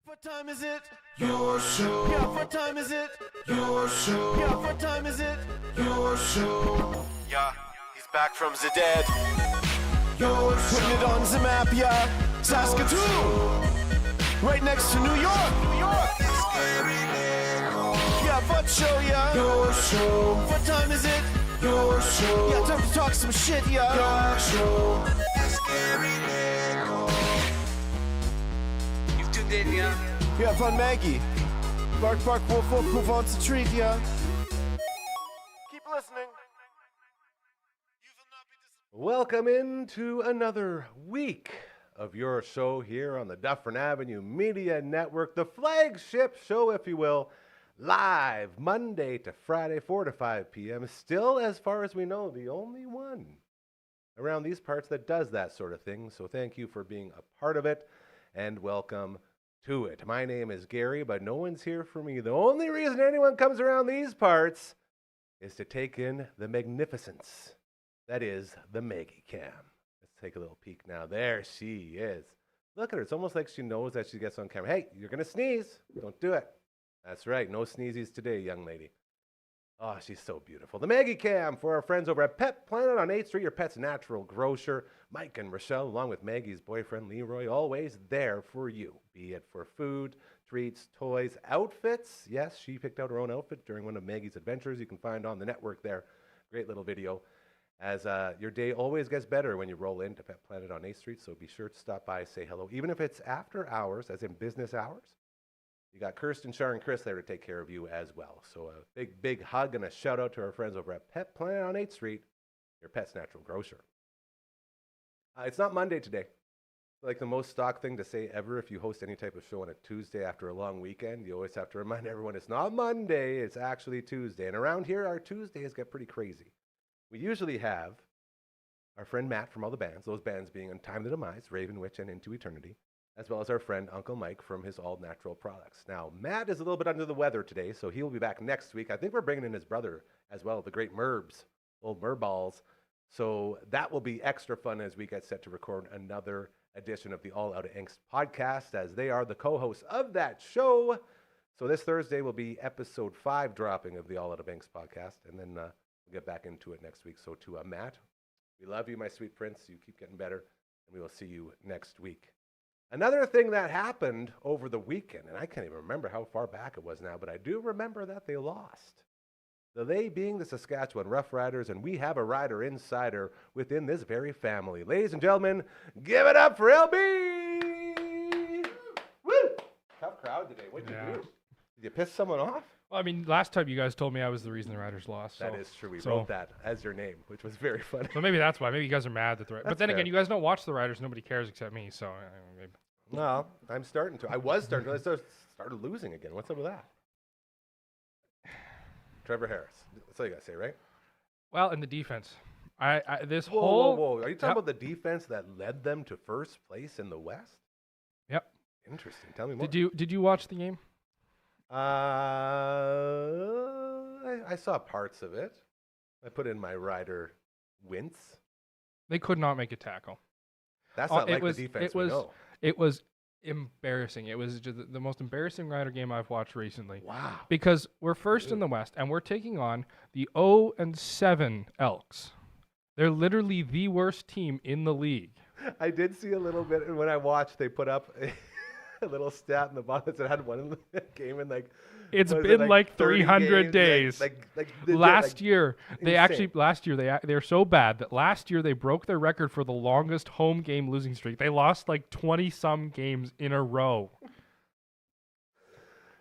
What time is it? Your show. Yeah, what time is it? Your show. Yeah, what time is it? Your show. Yeah, he's back from the dead. Your show. Putting it on the map, yeah. Saskatoon. Right next to New York. New York. Yeah, what show, yeah. Your show. What time is it? Your show. Yeah, time to talk some shit, yeah. Your show. You've tuned in, yeah. Yeah, fun Maggie. Bark, bark, wolf, wolf, who wants a treat, yeah. Keep listening. Welcome into another week of your show here on the Dufferin Avenue Media Network, the flagship show, if you will, live Monday to Friday, 4 to 5 p.m. Still, as far as we know, the only one around these parts that does that sort of thing. So thank you for being a part of it, and welcome to it. My name is Gary, but no one's here for me. The only reason anyone comes around these parts is to take in the magnificence that is the Maggie Cam. Let's take a little peek now. There she is. Look at her. It's almost like she knows that she gets on camera. Hey, you're going to sneeze. Don't do it. That's right. No sneezies today, young lady. Oh, she's so beautiful. The Maggie Cam for our friends over at Pet Planet on 8th Street, your pet's natural grocer. Mike and Rochelle, along with Maggie's boyfriend, Leroy, always there for you, be it for food, treats, toys, outfits. Yes, she picked out her own outfit during one of Maggie's adventures. You can find on the network there. Great little video. As your day always gets better when you roll into Pet Planet on 8th Street, so be sure to stop by, say hello, even if it's after hours, as in business hours. You got Kirsten, Shar, and Chris there to take care of you as well. So a big, big hug and a shout out to our friends over at Pet Planet on 8th Street, your pet's natural grocer. It's not Monday today. Like the most stock thing to say ever if you host any type of show on a Tuesday after a long weekend, you always have to remind everyone it's not Monday, it's actually Tuesday. And around here, our Tuesdays get pretty crazy. We usually have our friend Matt from all the bands, those bands being Time to Demise, Raven Witch, and Into Eternity, as well as our friend Uncle Mike from his All Natural Products. Now, Matt is a little bit under the weather today, so he'll be back next week. I think we're bringing in his brother as well, the great Merbs, old Merballs. So that will be extra fun as we get set to record another edition of the All Out of Angst podcast, as they are the co-hosts of that show. So this Thursday will be episode 5 dropping of the All Out of Angst podcast, and then we'll get back into it next week. So to Matt, we love you, my sweet prince. You keep getting better, and we will see you next week. Another thing that happened over the weekend, and I can't even remember how far back it was now, but I do remember that they lost. They being the Saskatchewan Rough Riders, and we have a rider insider within this very family. Ladies and gentlemen, give it up for LB! Woo! Tough crowd today. What'd you do? Did you piss someone off? Well, I mean, last time you guys told me I was the reason the Riders lost. That is true. We wrote that as your name, which was very funny. So maybe that's why. Maybe you guys are mad that the Riders. But then again, you guys don't watch the Riders. Nobody cares except me. So maybe. No, I'm starting to. I was starting to. I started losing again. What's up with that? Trevor Harris. That's all you got to say, right? Well, in the defense, this whoa, whole. Whoa. Are you talking about the defense that led them to first place in the West? Yep. Interesting. Tell me more. Did you watch the game? I saw parts of it. I put in my rider wince. They could not make a tackle. That's not like the defense we know. It was embarrassing. It was just the most embarrassing Rider game I've watched recently. Wow. Because we're first in the West, and we're taking on the 0-7 Elks. They're literally the worst team in the league. I did see a little bit, and when I watched, they put up a little stat in the bottom that had one in the game, and it's been like 300 days. Last year they're so bad that last year they broke their record for the longest home game losing streak. They lost like 20 some games in a row.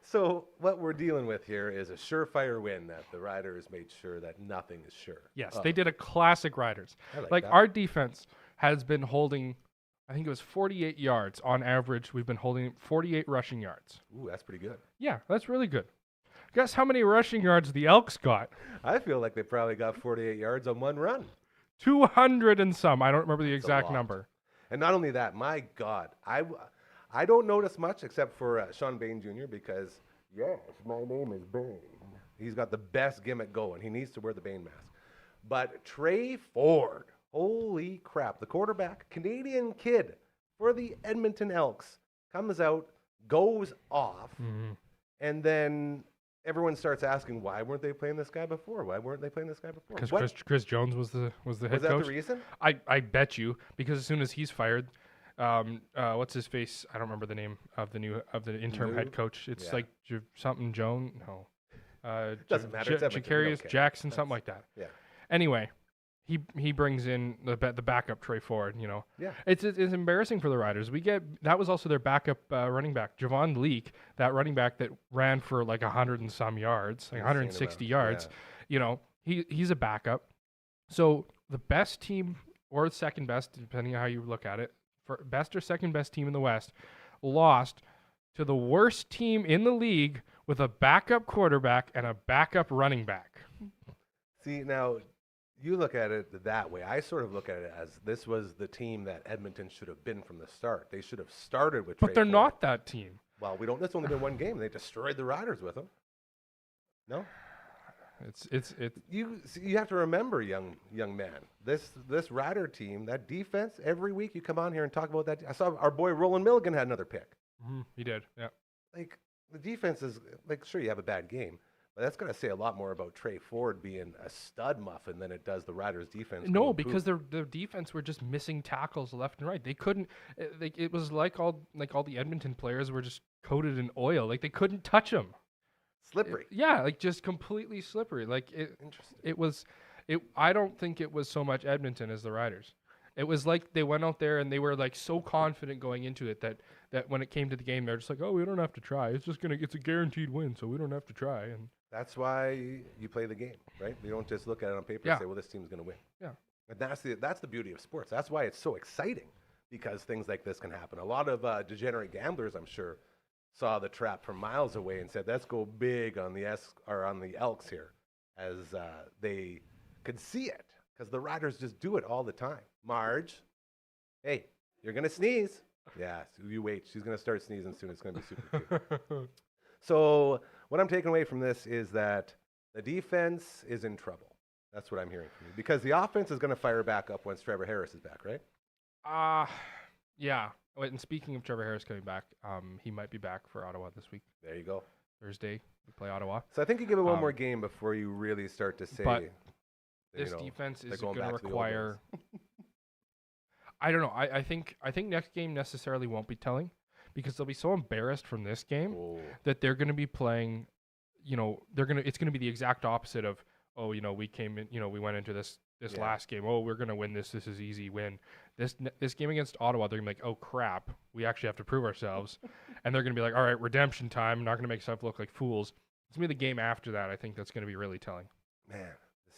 So what we're dealing with here is a surefire win that the Riders made sure that nothing is sure. Yes, they did a classic Riders. Like our defense has been holding, I think it was 48 yards on average. We've been holding 48 rushing yards. Ooh, that's pretty good. Yeah, that's really good. Guess how many rushing yards the Elks got? I feel like they probably got 48 yards on one run. 200 and some. I don't remember the exact number. And not only that, my God, I don't notice much except for Sean Bain Jr. because, yes, my name is Bain. He's got the best gimmick going. He needs to wear the Bain mask. But Trey Ford, holy crap, the quarterback, Canadian kid for the Edmonton Elks, comes out, goes off, and then everyone starts asking, why weren't they playing this guy before? Why weren't they playing this guy before? Because Chris Jones was the head coach. Was that the reason? I bet you, because as soon as he's fired, what's his face? I don't remember the name of the interim head coach. It's like something Jones. No, doesn't matter. Jacarius Jackson, something like that. Yeah. Anyway, he brings in the backup Trey Ford. Yeah. It's embarrassing for the Riders. That was also their backup running back, Javon Leake, that running back that ran for like 100 and some yards, like 160 yards. Yeah. He's a backup. So the best team or second best, depending on how you look at it, for best or second best team in the West, lost to the worst team in the league with a backup quarterback and a backup running back. See, now you look at it that way. I sort of look at it as this was the team that Edmonton should have been from the start. They should have started with But Trey they're Ford. not that team. Well, that's only been one game. They destroyed the Riders with them. No? You have to remember, young man, this Rider team, that defense, every week you come on here and talk about that. I saw our boy Roland Milligan had another pick. He did, yeah. Like, the defense is, like, sure, you have a bad game, but that's going to say a lot more about Trey Ford being a stud muffin than it does the Riders' defense. No, because their defense were just missing tackles left and right. They couldn't. It was like all the Edmonton players were just coated in oil. Like they couldn't touch them. Slippery. Just completely slippery. Like Interesting. I don't think it was so much Edmonton as the Riders. It was like they went out there and they were like so confident going into it that when it came to the game, they're just like, oh, we don't have to try. It's a guaranteed win, so we don't have to try. And that's why you play the game, right? You don't just look at it on paper and say, well, this team's going to win. Yeah. And that's the beauty of sports. That's why it's so exciting, because things like this can happen. A lot of degenerate gamblers, I'm sure, saw the trap from miles away and said, let's go big on the Elks here, as they could see it, because the Riders just do it all the time. Marge, hey, you're going to sneeze. Yeah, so you wait. She's going to start sneezing soon. It's going to be super cute. So what I'm taking away from this is that the defense is in trouble. That's what I'm hearing from you. Because the offense is going to fire back up once Trevor Harris is back, right? Yeah. Wait, and speaking of Trevor Harris coming back, he might be back for Ottawa this week. There you go. Thursday, we play Ottawa. So I think you give it one more game before you really start to say. But this defense is going to require. I don't know. I think next game necessarily won't be telling, because they'll be so embarrassed from this game that they're going to be playing. It's going to be the exact opposite of, we came in, we went into this last game. Oh, we're going to win this. This is easy win. This game against Ottawa, they're going to be like, oh crap, we actually have to prove ourselves, and they're going to be like, all right, redemption time. Not going to make stuff look like fools. It's going to be the game after that. I think that's going to be really telling. Man,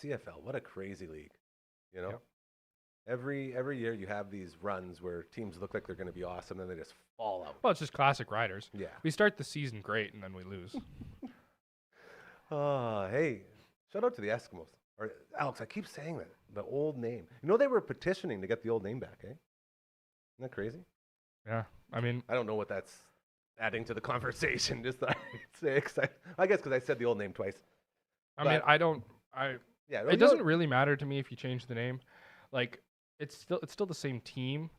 the CFL, what a crazy league, Yep. Every year you have these runs where teams look like they're going to be awesome, and then they just fall out. Well, it's just classic Riders. Yeah. We start the season great, and then we lose. Hey, shout out to the Eskimos. Or Alex, I keep saying that, the old name. They were petitioning to get the old name back, eh? Isn't that crazy? Yeah. I mean, I don't know what that's adding to the conversation. Just I guess because I said the old name twice. It doesn't really matter to me if you change the name. Like, it's still the same team.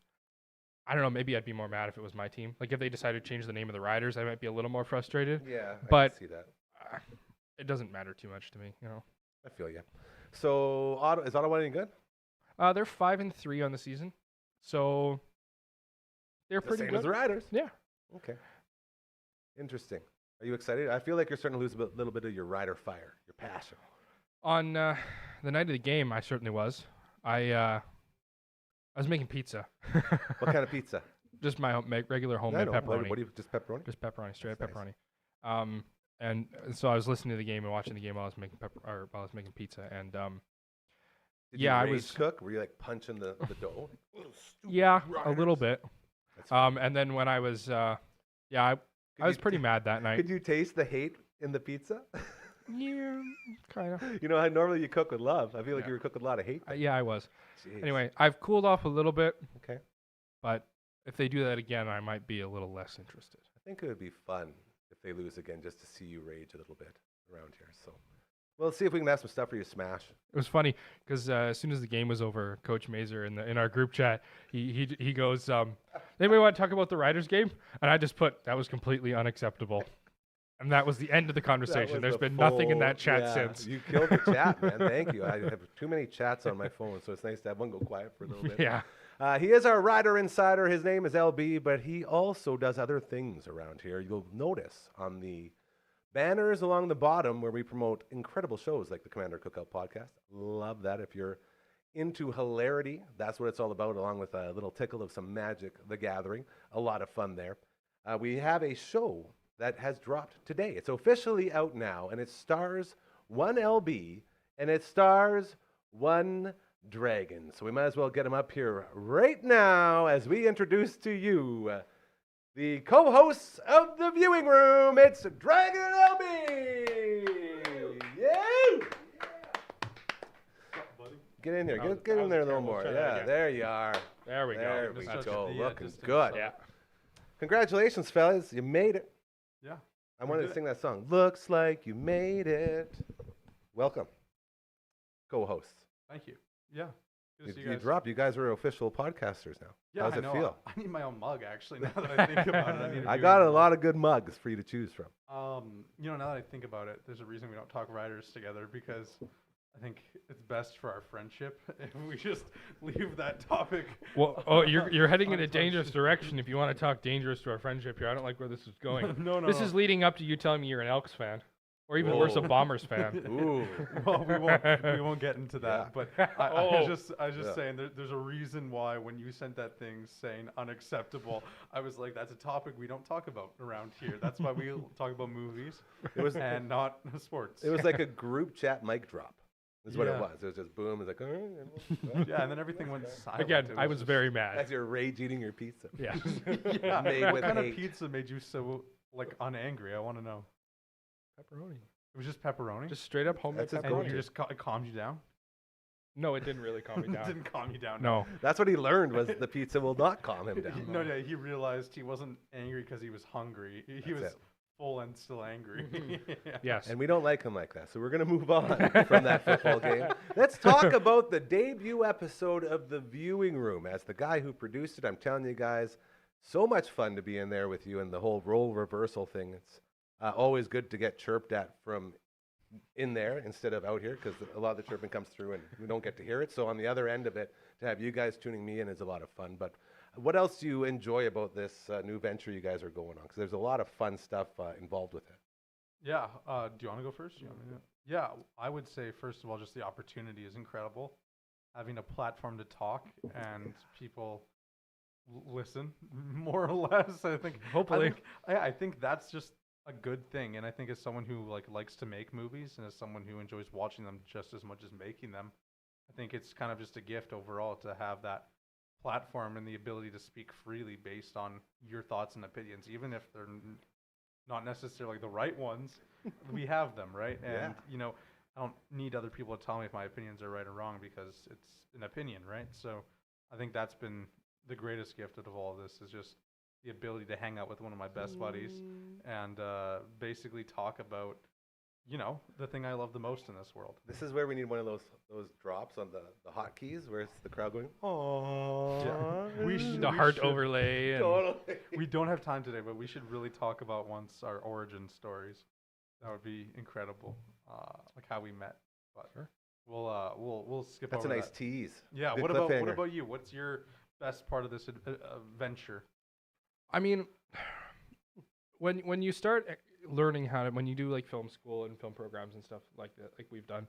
I don't know. Maybe I'd be more mad if it was my team. Like, if they decided to change the name of the Riders, I might be a little more frustrated. Yeah, but I can see that. It doesn't matter too much to me, I feel you. So, is Ottawa any good? They're 5-3 on the season, so they're pretty same good. As the Riders. Yeah. Okay. Interesting. Are you excited? I feel like you're starting to lose a little bit of your Rider fire, your passion. On the night of the game, I certainly was. I was making pizza. What kind of pizza? Just my regular homemade pepperoni. What do you just pepperoni? Just pepperoni, straight That's up nice. pepperoni. And so I was listening to the game and watching the game while I was making pizza, and Did you rage cook? Were you like punching the dough? Yeah, a little bit. And then when I was I was pretty mad that night. Could you taste the hate in the pizza? Yeah, kind of. How normally you cook with love. I feel like you were cooking with a lot of hate. Yeah, I was. Jeez. Anyway, I've cooled off a little bit. Okay. But if they do that again, I might be a little less interested. I think it would be fun if they lose again, just to see you rage a little bit around here. So Well, let's see if we can have some stuff for you to smash. It was funny because as soon as the game was over, Coach Mazer in our group chat, he goes, anybody want to talk about the Riders game? And I just put, that was completely unacceptable. And that was the end of the conversation. There's been nothing in that chat since. You killed the chat, man. Thank you. I have too many chats on my phone, so it's nice to have one go quiet for a little bit. Yeah. He is our Rider Insider. His name is LB, but he also does other things around here. You'll notice on the banners along the bottom where we promote incredible shows like the Commander Cookout podcast. Love that. If you're into hilarity, that's what it's all about, along with a little tickle of some Magic the Gathering. A lot of fun there. We have a show that has dropped today. It's officially out now, and it stars one LB, and it stars one dragon. So we might as well get him up here right now as we introduce to you the co-hosts of the viewing room. It's Dragon and LB. Yeah. Get in here. Get in there a little more. Yeah, there you are. There we go. There we go. Looking distance, good. Yeah. Congratulations, fellas. You made it. Yeah. I wanted to sing that song. Looks like you made it. Welcome, co-hosts. Thank you. Yeah. Good to see You dropped. You guys are official podcasters now. Yeah, How's I it know. feel? I need my own mug, actually, now that I think about it. I got a lot of good mugs for you to choose from. Now that I think about it, there's a reason we don't talk Riders together, because I think it's best for our friendship if we just leave that topic. Well, you're heading in a dangerous direction if you want to talk dangerous to our friendship here. I don't like where this is going. No. This is leading up to you telling me you're an Elks fan. Or even worse, a Bombers fan. Ooh. Well, we won't get into that. Yeah. But I was just saying there's a reason why when you sent that thing saying unacceptable, I was like, that's a topic we don't talk about around here. That's why we talk about movies and not sports. It was like a group chat mic drop. Is what it Yeah. was. It was just boom. It was like, oh. Yeah, and then everything went silent. Again, It I was just- very mad. As you're rage eating your pizza. Yeah. Yeah. Made What with kind hate. of pizza made you so unangry? I want to know. Pepperoni. It was just pepperoni. Just straight up homemade That's his and go-to. you just it calmed you down. No, it didn't really calm me It down. didn't calm you down. No. That's what he learned was the pizza will not calm him down. No, he realized he wasn't angry because he was hungry. He was it. full and still angry. Yeah. Yes. And we don't like him like that. So we're going to move on from that football game. Let's talk about the debut episode of The Viewing Room. As the guy who produced it, I'm telling you guys, so much fun to be in there with you and the whole role reversal thing. It's always good to get chirped at from in there instead of out here, because a lot of the chirping comes through and we don't get to hear it. So on the other end of it, to have you guys tuning me in is a lot of fun. But what else do you enjoy about this new venture you guys are going on? Because there's a lot of fun stuff involved with it. Yeah. Do you want to go first? Yeah. I would say, first of all, just the opportunity is incredible. Having a platform to talk and people listen, more or less. I think. Hopefully. I think that's just a good thing. And I think as someone who likes to make movies and as someone who enjoys watching them just as much as making them, I think it's kind of just a gift overall to have that platform and the ability to speak freely based on your thoughts and opinions, even if they're not necessarily the right ones. We have them, right? And I don't need other people to tell me if my opinions are right or wrong, because it's an opinion, right? So I think that's been the greatest gift of all of this, is just the ability to hang out with one of my best buddies and basically talk about the thing I love the most in this world. This is where we need one of those drops on the hotkeys where it's the crowd going, "Aww." Yeah. The heart overlay. And Totally. We don't have time today, but we should really talk about once our origin stories. That would be incredible, like how we met. But we'll skip That's a over nice that. tease. Yeah. Good What cliffhanger. about you? What's your best part of this venture? I mean, when you start learning how to, when you do like film school and film programs and stuff like that, like we've done,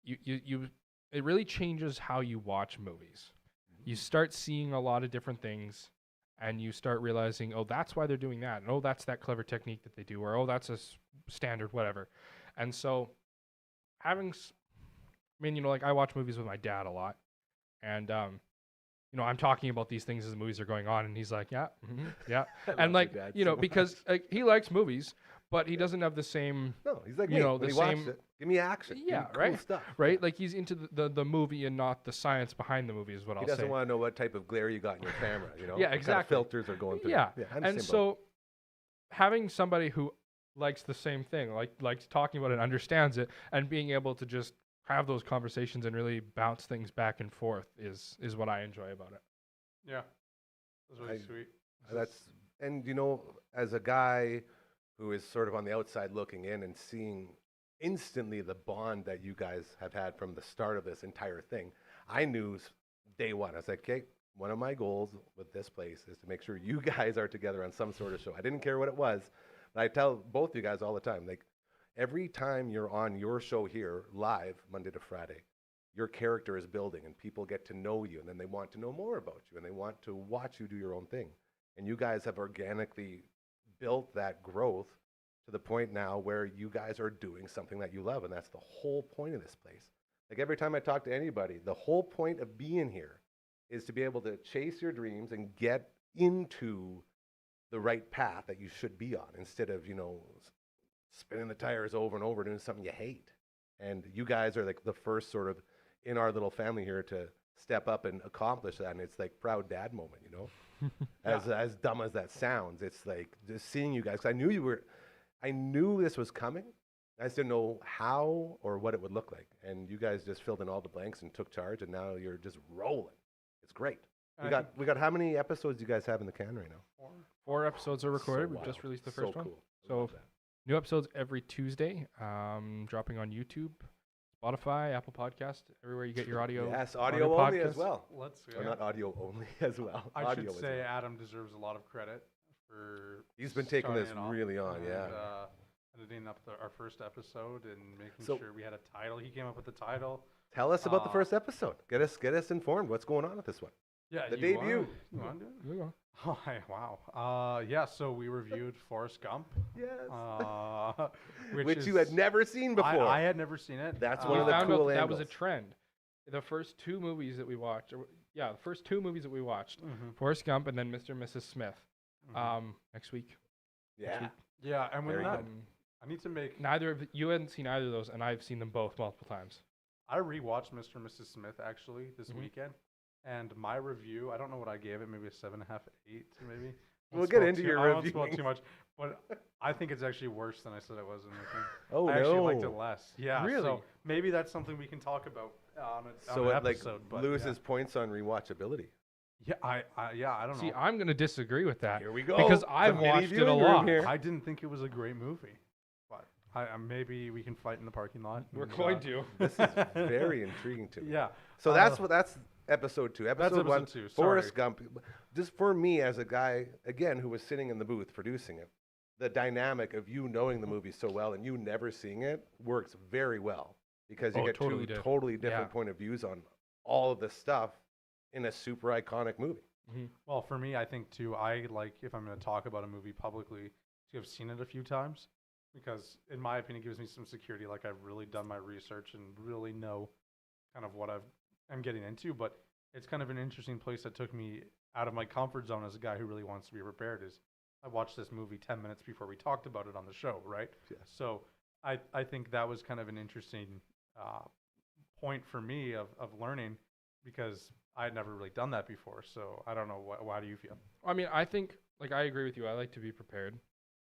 it really changes how you watch movies. You start seeing a lot of different things, and you start realizing, oh, that's why they're doing that, and oh, that's that clever technique that they do, or oh, that's a standard whatever. And so having, like I watch movies with my dad a lot, and I'm talking about these things as the movies are going on, and he's like, yeah, yeah. And like, because he likes movies, but he doesn't have the same, No, he's like You me. know, When the he watched same- it, give me action. Give me Yeah, cool right? stuff. right? Like he's into the movie and not the science behind the movie is what He I'll doesn't say. want to know what type of glare you got in your camera, Yeah, What kind of exactly. filters are going through. Yeah. I'm the And same boat. so having somebody who likes the same thing, likes talking about it, understands it, and being able to just have those conversations and really bounce things back and forth is what I enjoy about it. Yeah, that's really sweet. And as a guy who is sort of on the outside looking in and seeing instantly the bond that you guys have had from the start of this entire thing, I knew day one. I was like, okay, one of my goals with this place is to make sure you guys are together on some sort of show. I didn't care what it was, but I tell both you guys all the time, like, every time you're on your show here live Monday to Friday, your character is building and people get to know you, and then they want to know more about you and they want to watch you do your own thing. And you guys have organically built that growth to the point now where you guys are doing something that you love, and that's the whole point of this place. Like, every time I talk to anybody, the whole point of being here is to be able to chase your dreams and get into the right path that you should be on, instead of, spinning the tires over and over doing something you hate. And you guys are like the first sort of in our little family here to step up and accomplish that. And it's like proud dad moment, as dumb as that sounds. It's like just seeing you guys. 'Cause I knew this was coming. I just didn't know how or what it would look like. And you guys just filled in all the blanks and took charge, and now you're just rolling. It's great. We got how many episodes do you guys have in the can right now? 4 episodes are recorded. We've just released the first one. Cool. So new episodes every Tuesday, dropping on YouTube, Spotify, Apple Podcast, everywhere you get your audio. Yes, audio only as well. Let's go. Or not audio only as well. I audio should say Adam deserves a lot of credit for. He's been taking this really on, and, yeah. Editing up our first episode and making sure we had a title. He came up with the title. Tell us about the first episode. Get us informed. What's going on with this one? Yeah, the debut. You want to do it? Oh, wow. Yeah, so we reviewed Forrest Gump. Yes. Which you had never seen before. I had never seen it. That's one of the cool angles. That was a trend. The first 2 movies that we watched, Forrest Gump and then Mr. and Mrs. Smith, next week. Yeah. Yeah, and with that, good. I need to make... You hadn't seen either of those, and I've seen them both multiple times. I rewatched Mr. and Mrs. Smith, actually, this weekend. And my review, I don't know what I gave it, maybe a 7.5, 8, maybe. We'll get into your review. I won't spoil too much, but I think it's actually worse than I said it was in the thing. Oh, I actually liked it less. Yeah, really? So maybe that's something we can talk about on an it episode. Like loses points on rewatchability. Yeah, I don't know. See, I'm going to disagree with that. Here we go. Because I've watched it a lot. I didn't think it was a great movie. But maybe we can fight in the parking lot. We're going to. This is very intriguing to me. Yeah. So that's episode 2. Episode 1, 2. Forrest Gump. Just for me as a guy, again, who was sitting in the booth producing it, the dynamic of you knowing the movie so well and you never seeing it works very well, because you get two totally different point of views on all of this stuff in a super iconic movie. Mm-hmm. Well, for me, I think too, I like, if I'm going to talk about a movie publicly, to have seen it a few times, because in my opinion, it gives me some security. Like, I've really done my research and really know kind of what I'm getting into. But it's kind of an interesting place that took me out of my comfort zone as a guy who really wants to be prepared. Is I watched this movie 10 minutes before we talked about it on the show, right? Yeah. So I think that was kind of an interesting point for me of learning, because I had never really done that before. So I don't know. Why do you feel? I mean, I think, like, I agree with you. I like to be prepared.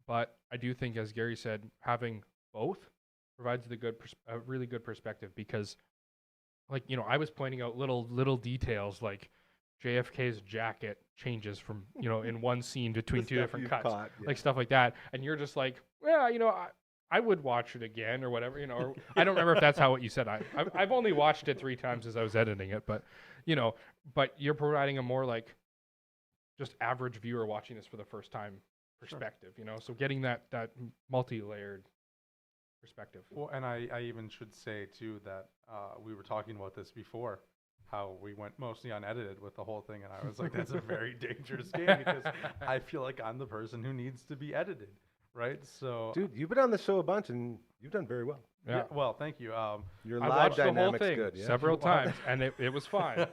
But I do think, as Gary said, having both provides a really good perspective, because, like, I was pointing out little details, like JFK's jacket changes from, in one scene between 2 different cuts, like stuff like that. And you're just like, well, I would watch it again or whatever, or I don't remember if that's what you said. I've only watched it 3 times as I was editing it, but, but you're providing a more like just average viewer watching this for the first time perspective, so getting that multi-layered perspective. Well, and I even should say too that we were talking about this before, how we went mostly unedited with the whole thing, and I was like, that's a very dangerous game, because I feel like I'm the person who needs to be edited, right? So, dude, you've been on the show a bunch and you've done very well. Yeah. Well, thank you. Your I live watched dynamic's the whole thing good. Yeah? several times, and it was fine.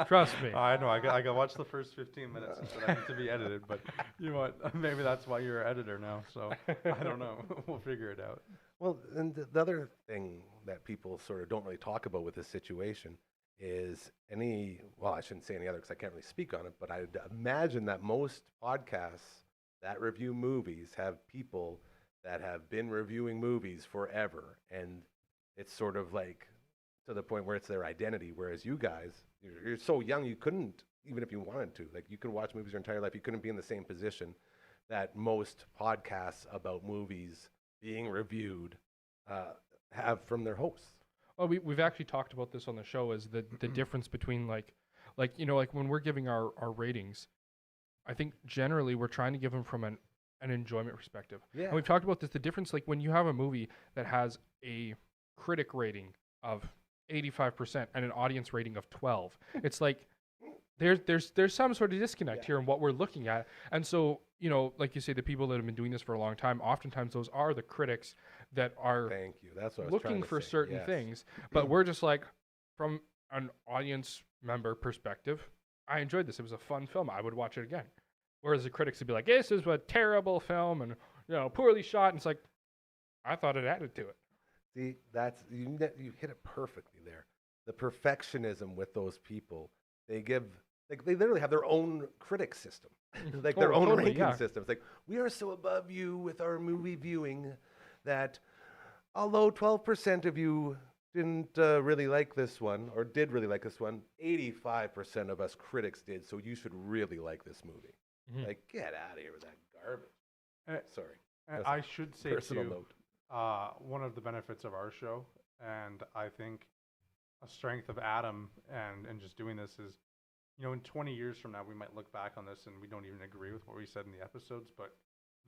Trust me. I know. I got to watch the first 15 minutes and said I need to be edited, but you know what? Maybe that's why you're an editor now. So I don't know. We'll figure it out. Well, and the other thing that people sort of don't really talk about with this situation is I shouldn't say any other because I can't really speak on it, but I'd imagine that most podcasts that review movies have people that have been reviewing movies forever, and it's sort of like to the point where it's their identity. Whereas you guys, you're so young, you couldn't, even if you wanted to, like you could watch movies your entire life, you couldn't be in the same position that most podcasts about movies being reviewed have from their hosts. Oh, we've actually talked about this on the show, is the difference between like when we're giving our ratings, I think generally we're trying to give them from an enjoyment perspective. Yeah. And we've talked about this, the difference, like when you have a movie that has a critic rating of 85% and an audience rating of 12, it's like there's some sort of disconnect here in what we're looking at. And so, like you say, the people that have been doing this for a long time, oftentimes those are the critics that are Thank you. That's what I was looking trying to for say. certain Yes. things. But we're just like, from an audience member perspective, I enjoyed this. It was a fun film. I would watch it again. Whereas the critics would be like, this is a terrible film and poorly shot. And it's like, I thought it added to it. See, that's you hit it perfectly there. The perfectionism with those people, they literally have their own critic system, like their own totally, ranking yeah. system. It's like, we are so above you with our movie viewing that although 12% of you didn't really like this one, or did really like this one, 85% of us critics did, so you should really like this movie. Mhm. Like, get out of here with that garbage. Sorry. And That's I a should say personal too, note. one of the benefits of our show, and I think a strength of Adam and just doing this is, in 20 years from now, we might look back on this and we don't even agree with what we said in the episodes, but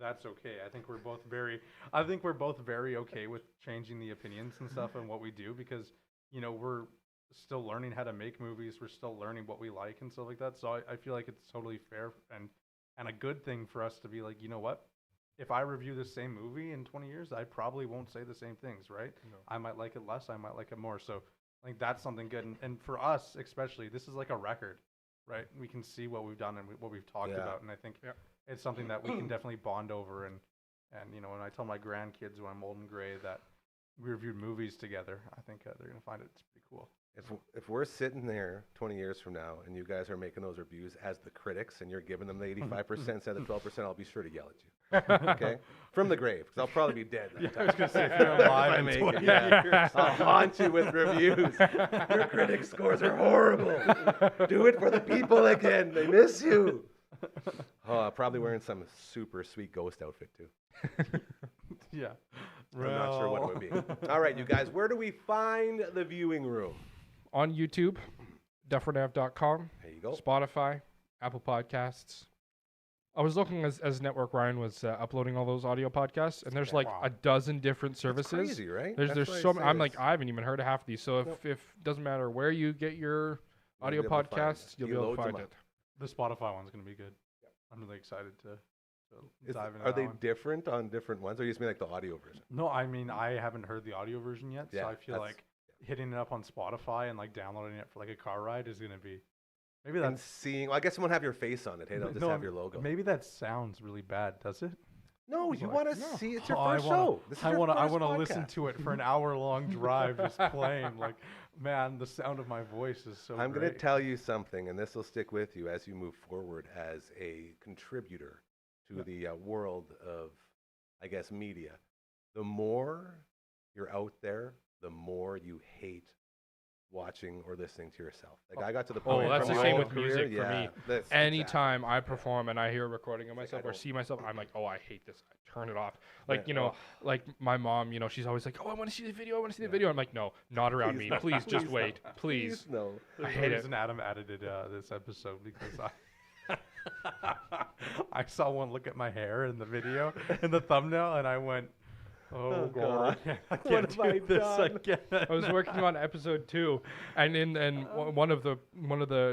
that's okay. I think we're both very okay with changing the opinions and stuff and what we do, because, we're still learning how to make movies. We're still learning what we like and stuff like that. So I feel like it's totally fair and a good thing for us to be like, you know what? If I review the same movie in 20 years, I probably won't say the same things, right? No. I might like it less. I might like it more. So like that's something good. And for us, especially, this is like a record, right? We can see what we've done and what we've talked Yeah. about. And I think it's something that we can definitely bond over. And when I tell my grandkids when I'm old and gray that we reviewed movies together, I think they're going to find it's pretty cool. If we're sitting there 20 years from now and you guys are making those reviews as the critics and you're giving them the 85% instead of the 12%, I'll be sure to yell at you. Okay? From the grave, because I'll probably be dead. That time. I was going to say, if you're alive If I in make 20 it, yeah. I'll haunt you with reviews. Your critic scores are horrible. Do it for the people again. They miss you. Oh, probably wearing some super sweet ghost outfit too. Yeah. I'm not sure what it would be. All right, you guys, where do we find the viewing room? On YouTube, dufferinav.com, There you go. Spotify, Apple Podcasts. I was looking as Network Ryan was uploading all those audio podcasts, and there's like Wow. a dozen different It's services. crazy, right? There's That's why I so say I'm like, it's- I haven't even heard of half of these. So if doesn't matter where you get your You'll audio be able to find podcasts, it. you'll He be able to loads 'em find up. it. The Spotify one's going to be good. I'm really excited to dive into Are that they one. different on different ones, or you just mean like the audio version? No, I mean, I haven't heard the audio version yet, Yeah, so I feel that's- like hitting it up on Spotify and like downloading it for like a car ride is going to be, maybe And that's, seeing, well, I guess it won't have your face on it. Hey, they'll just no, have your logo. Maybe that sounds really bad, does it? No, you Like, want to no. see. It's your Oh, I first wanna- show. This is I your want to. I first want to listen podcast. to it for an hour-long drive, just playing. Like, man, the sound of my voice is so. I'm going to great. tell you something, and this will stick with you as you move forward as a contributor to the world of, I guess, media. The more you're out there, the more you hate watching or listening to yourself. Like I got to the Oh, point. that's from the my same own with music career, for me. that's Anytime I perform and I hear a recording of myself I or don't- see myself, I'm like, oh, I hate this. I turn it off. Like, Yeah, like my mom, she's always like, oh, I want to see the video. I want to see the video. I'm like, no, not around me. Please just wait. Please. no. I There's hate a it. reason Adam edited this episode because I saw one look at my hair in the video in the thumbnail and I went, oh god, I can't What have I do this done? again. I was working on episode 2, and one of the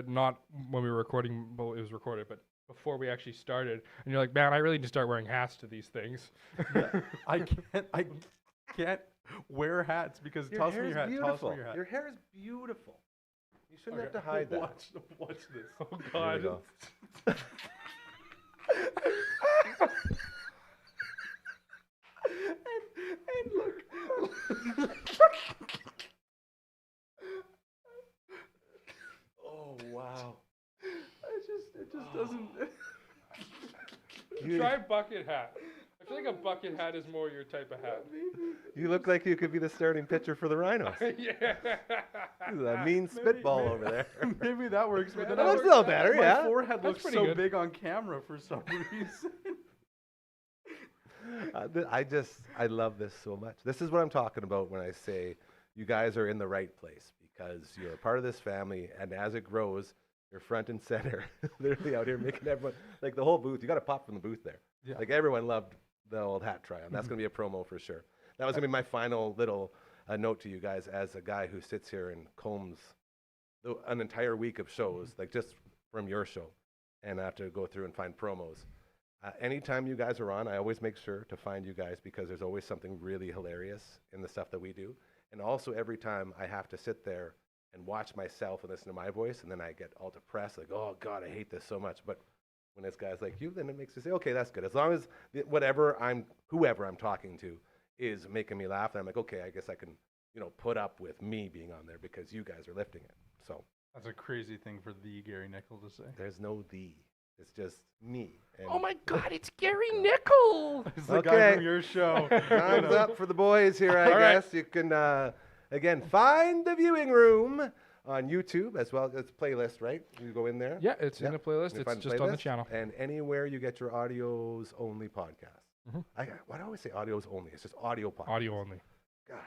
not when we were recording, well, it was recorded, but before we actually started, and you're like, man, I really need to start wearing hats to these things. I can't wear hats because Your toss hair me is your hat. Toss beautiful. me your hat. Your hair is beautiful. You shouldn't Okay, have to hide that. Watch this. Oh Here we God. go. And look. Oh wow. It just doesn't. Try bucket hat. I feel think a bucket hat is more your type of hat. You look like you could be the starting pitcher for the Rhinos. Yeah. That mean spitball over there. Maybe that works, but then That looks a little better, my yeah. forehead That's looks pretty so good. big on camera for some reason. I love this so much. This is what I'm talking about when I say you guys are in the right place because you're a part of this family, and as it grows, you're front and center, literally out here making everyone, like the whole booth, you got to pop from the booth there. Yeah. Like everyone loved the old hat try-on. That's going to be a promo for sure. That was going to be my final little note to you guys as a guy who sits here and combs an entire week of shows, like just from your show, and I have to go through and find promos. Anytime you guys are on, I always make sure to find you guys because there's always something really hilarious in the stuff that we do. And also every time I have to sit there and watch myself and listen to my voice, and then I get all depressed, like, oh God, I hate this so much. But when it's guys like you, then it makes me say, okay, that's good. As long as whoever I'm talking to is making me laugh, then I'm like, okay, I guess I can, put up with me being on there because you guys are lifting it. So That's a crazy thing for the Gary Nickel to say. there's no the. It's just me. And Oh my God, it's Gary Nickel. It's the guy Okay. from your show. time's up for the boys here, I All right. guess. You can, again, find the viewing room on YouTube as well as playlist, right? You go in there. Yeah, it's in Yeah. the playlist. You It's find just on the playlist, channel. And anywhere you get your audios only podcast. Why do I always say audios only? It's just audio podcast. Audio only. God.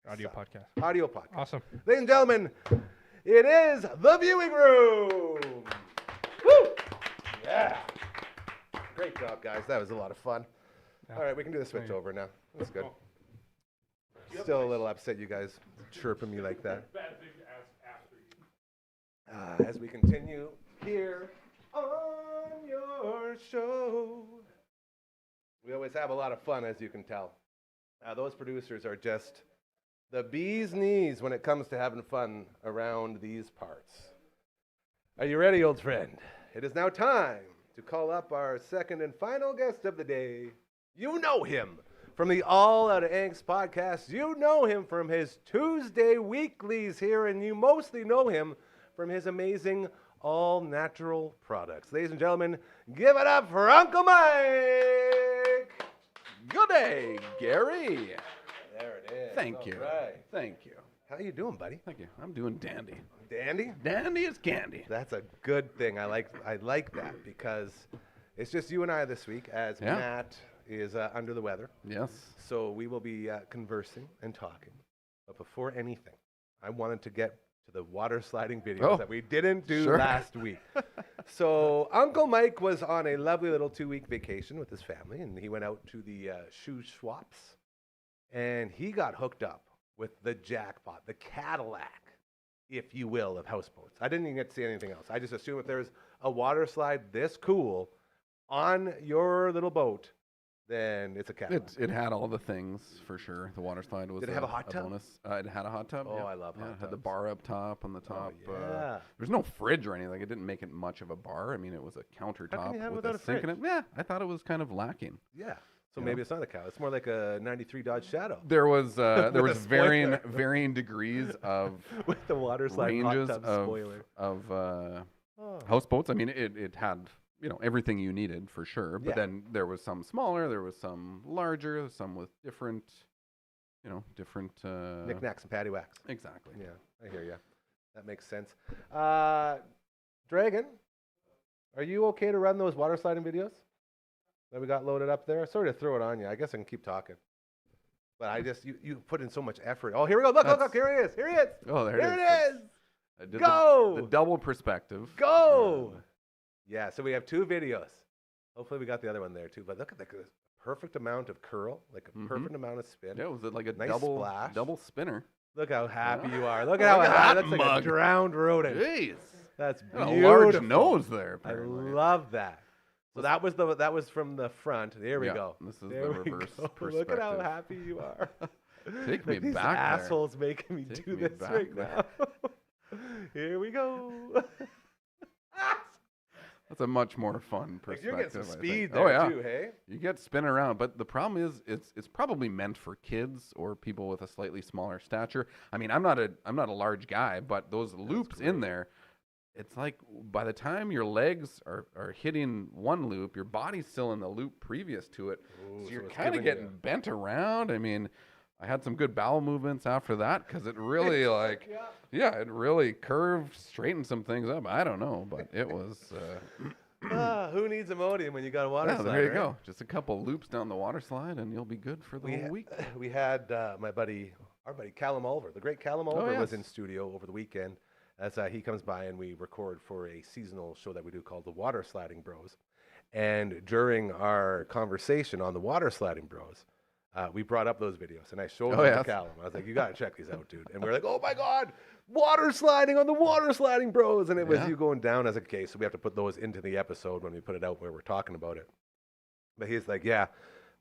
Audio suck. podcast. Audio podcast. Awesome. Ladies and gentlemen, it is the viewing room. Woo! Yeah. Great job, guys. That was a lot of fun. Yeah. All right, we can do the switch Thank you. over now. That's good. Still a little upset you guys chirping me like that. As we continue here on your show, we always have a lot of fun, as you can tell. Those producers are just the bee's knees when it comes to having fun around these parts. Are you ready, old friend? It is now time to call up our second and final guest of the day. You know him from the All Out of Angst podcast. You know him from his Tuesday weeklies here, and you mostly know him from his amazing all-natural products. Ladies and gentlemen, give it up for Uncle Mike! Good day, Gary. There it is. Thank All you. right. Thank you. How you doing, buddy? Thank you. I'm doing dandy. Dandy? Dandy is candy. That's a good thing. I like that because it's just you and I this week as Yeah. Matt is under the weather. Yes. So we will be conversing and talking. But before anything, I wanted to get to the water sliding videos Oh, that we didn't do sure. last week. So Uncle Mike was on a lovely little 2-week vacation with his family, and he went out to the shoe swaps, and he got hooked up with the jackpot, the Cadillac, if you will, of houseboats. I didn't even get to see anything else. I just assumed if there's a water slide this cool on your little boat, then it's a Cadillac. It had all the things for sure. The water slide was Did it have a hot tub? bonus. It had a hot tub. Oh, yeah. I love hot It had the tubs. bar up top on the top. yeah. There's no fridge or anything. Like, it didn't make it much of a bar. I mean, it was a countertop you have it with without a a sink in it. fridge? Yeah, I thought it was kind of lacking. Yeah. So You maybe know? it's not a cow. It's more like a 93 Dodge Shadow There was With a spoiler. varying degrees of with the water slide hot ranges tub of spoiler. houseboats. I mean, it had everything you needed for sure. But Yeah. then there was some smaller, there was some larger, some with different, different. Knickknacks and patty wax. Exactly. Yeah, I hear you. That makes sense. Dragon, are you okay to run those water sliding videos that we got loaded up there? Sorry to throw it on you. I guess I can keep talking. But I just, you put in so much effort. Oh, here we go. Look, here he is. Here he is. Oh, there Here it it is. is. I did Go! the double perspective. Go. Yeah, so we have 2 videos. Hopefully we got the other one there too. But look at the perfect amount of curl, like a perfect amount of spin. Yeah, was it like a Nice splash. double spinner? Look how happy Yeah. you are. Look at how Look at happy. that That's like mug. a drowned rodent. Jeez. That's Got beautiful. a large nose there. I Apparently. love that. So that was from the front. There we Yeah, go. this is There the we reverse go. perspective. Look at how happy you are. Take Like, me these back there. assholes making me Take do me this back right there. now. Here we go. That's a much more fun Like, perspective. you're getting some I think. speed Oh, there yeah. too, hey? You get spin around, but the problem is it's probably meant for kids or people with a slightly smaller stature. I mean, I'm not a large guy, but those loops in there, it's like by the time your legs are hitting one loop, your body's still in the loop previous to it. So you're kind of getting bent around. I mean, I had some good bowel movements after that because it really it really curved, straightened some things up. I don't know, but it was. Who needs Imodium when you got a water slide? There you go. Just a couple loops down the water slide, and you'll be good for the whole week. We had our buddy Callum Oliver, the great Callum Oliver, was in studio over the weekend. As he comes by and we record for a seasonal show that we do called the Water Sliding Bros. And during our conversation on the Water Sliding Bros, we brought up those videos, and I showed them to Callum. I was like, you got to check these out, dude. And we're like, oh, my God, water sliding on the Water Sliding Bros. And it was you going down as a case, so we have to put those into the episode when we put it out where we're talking about it. But he's like, yeah,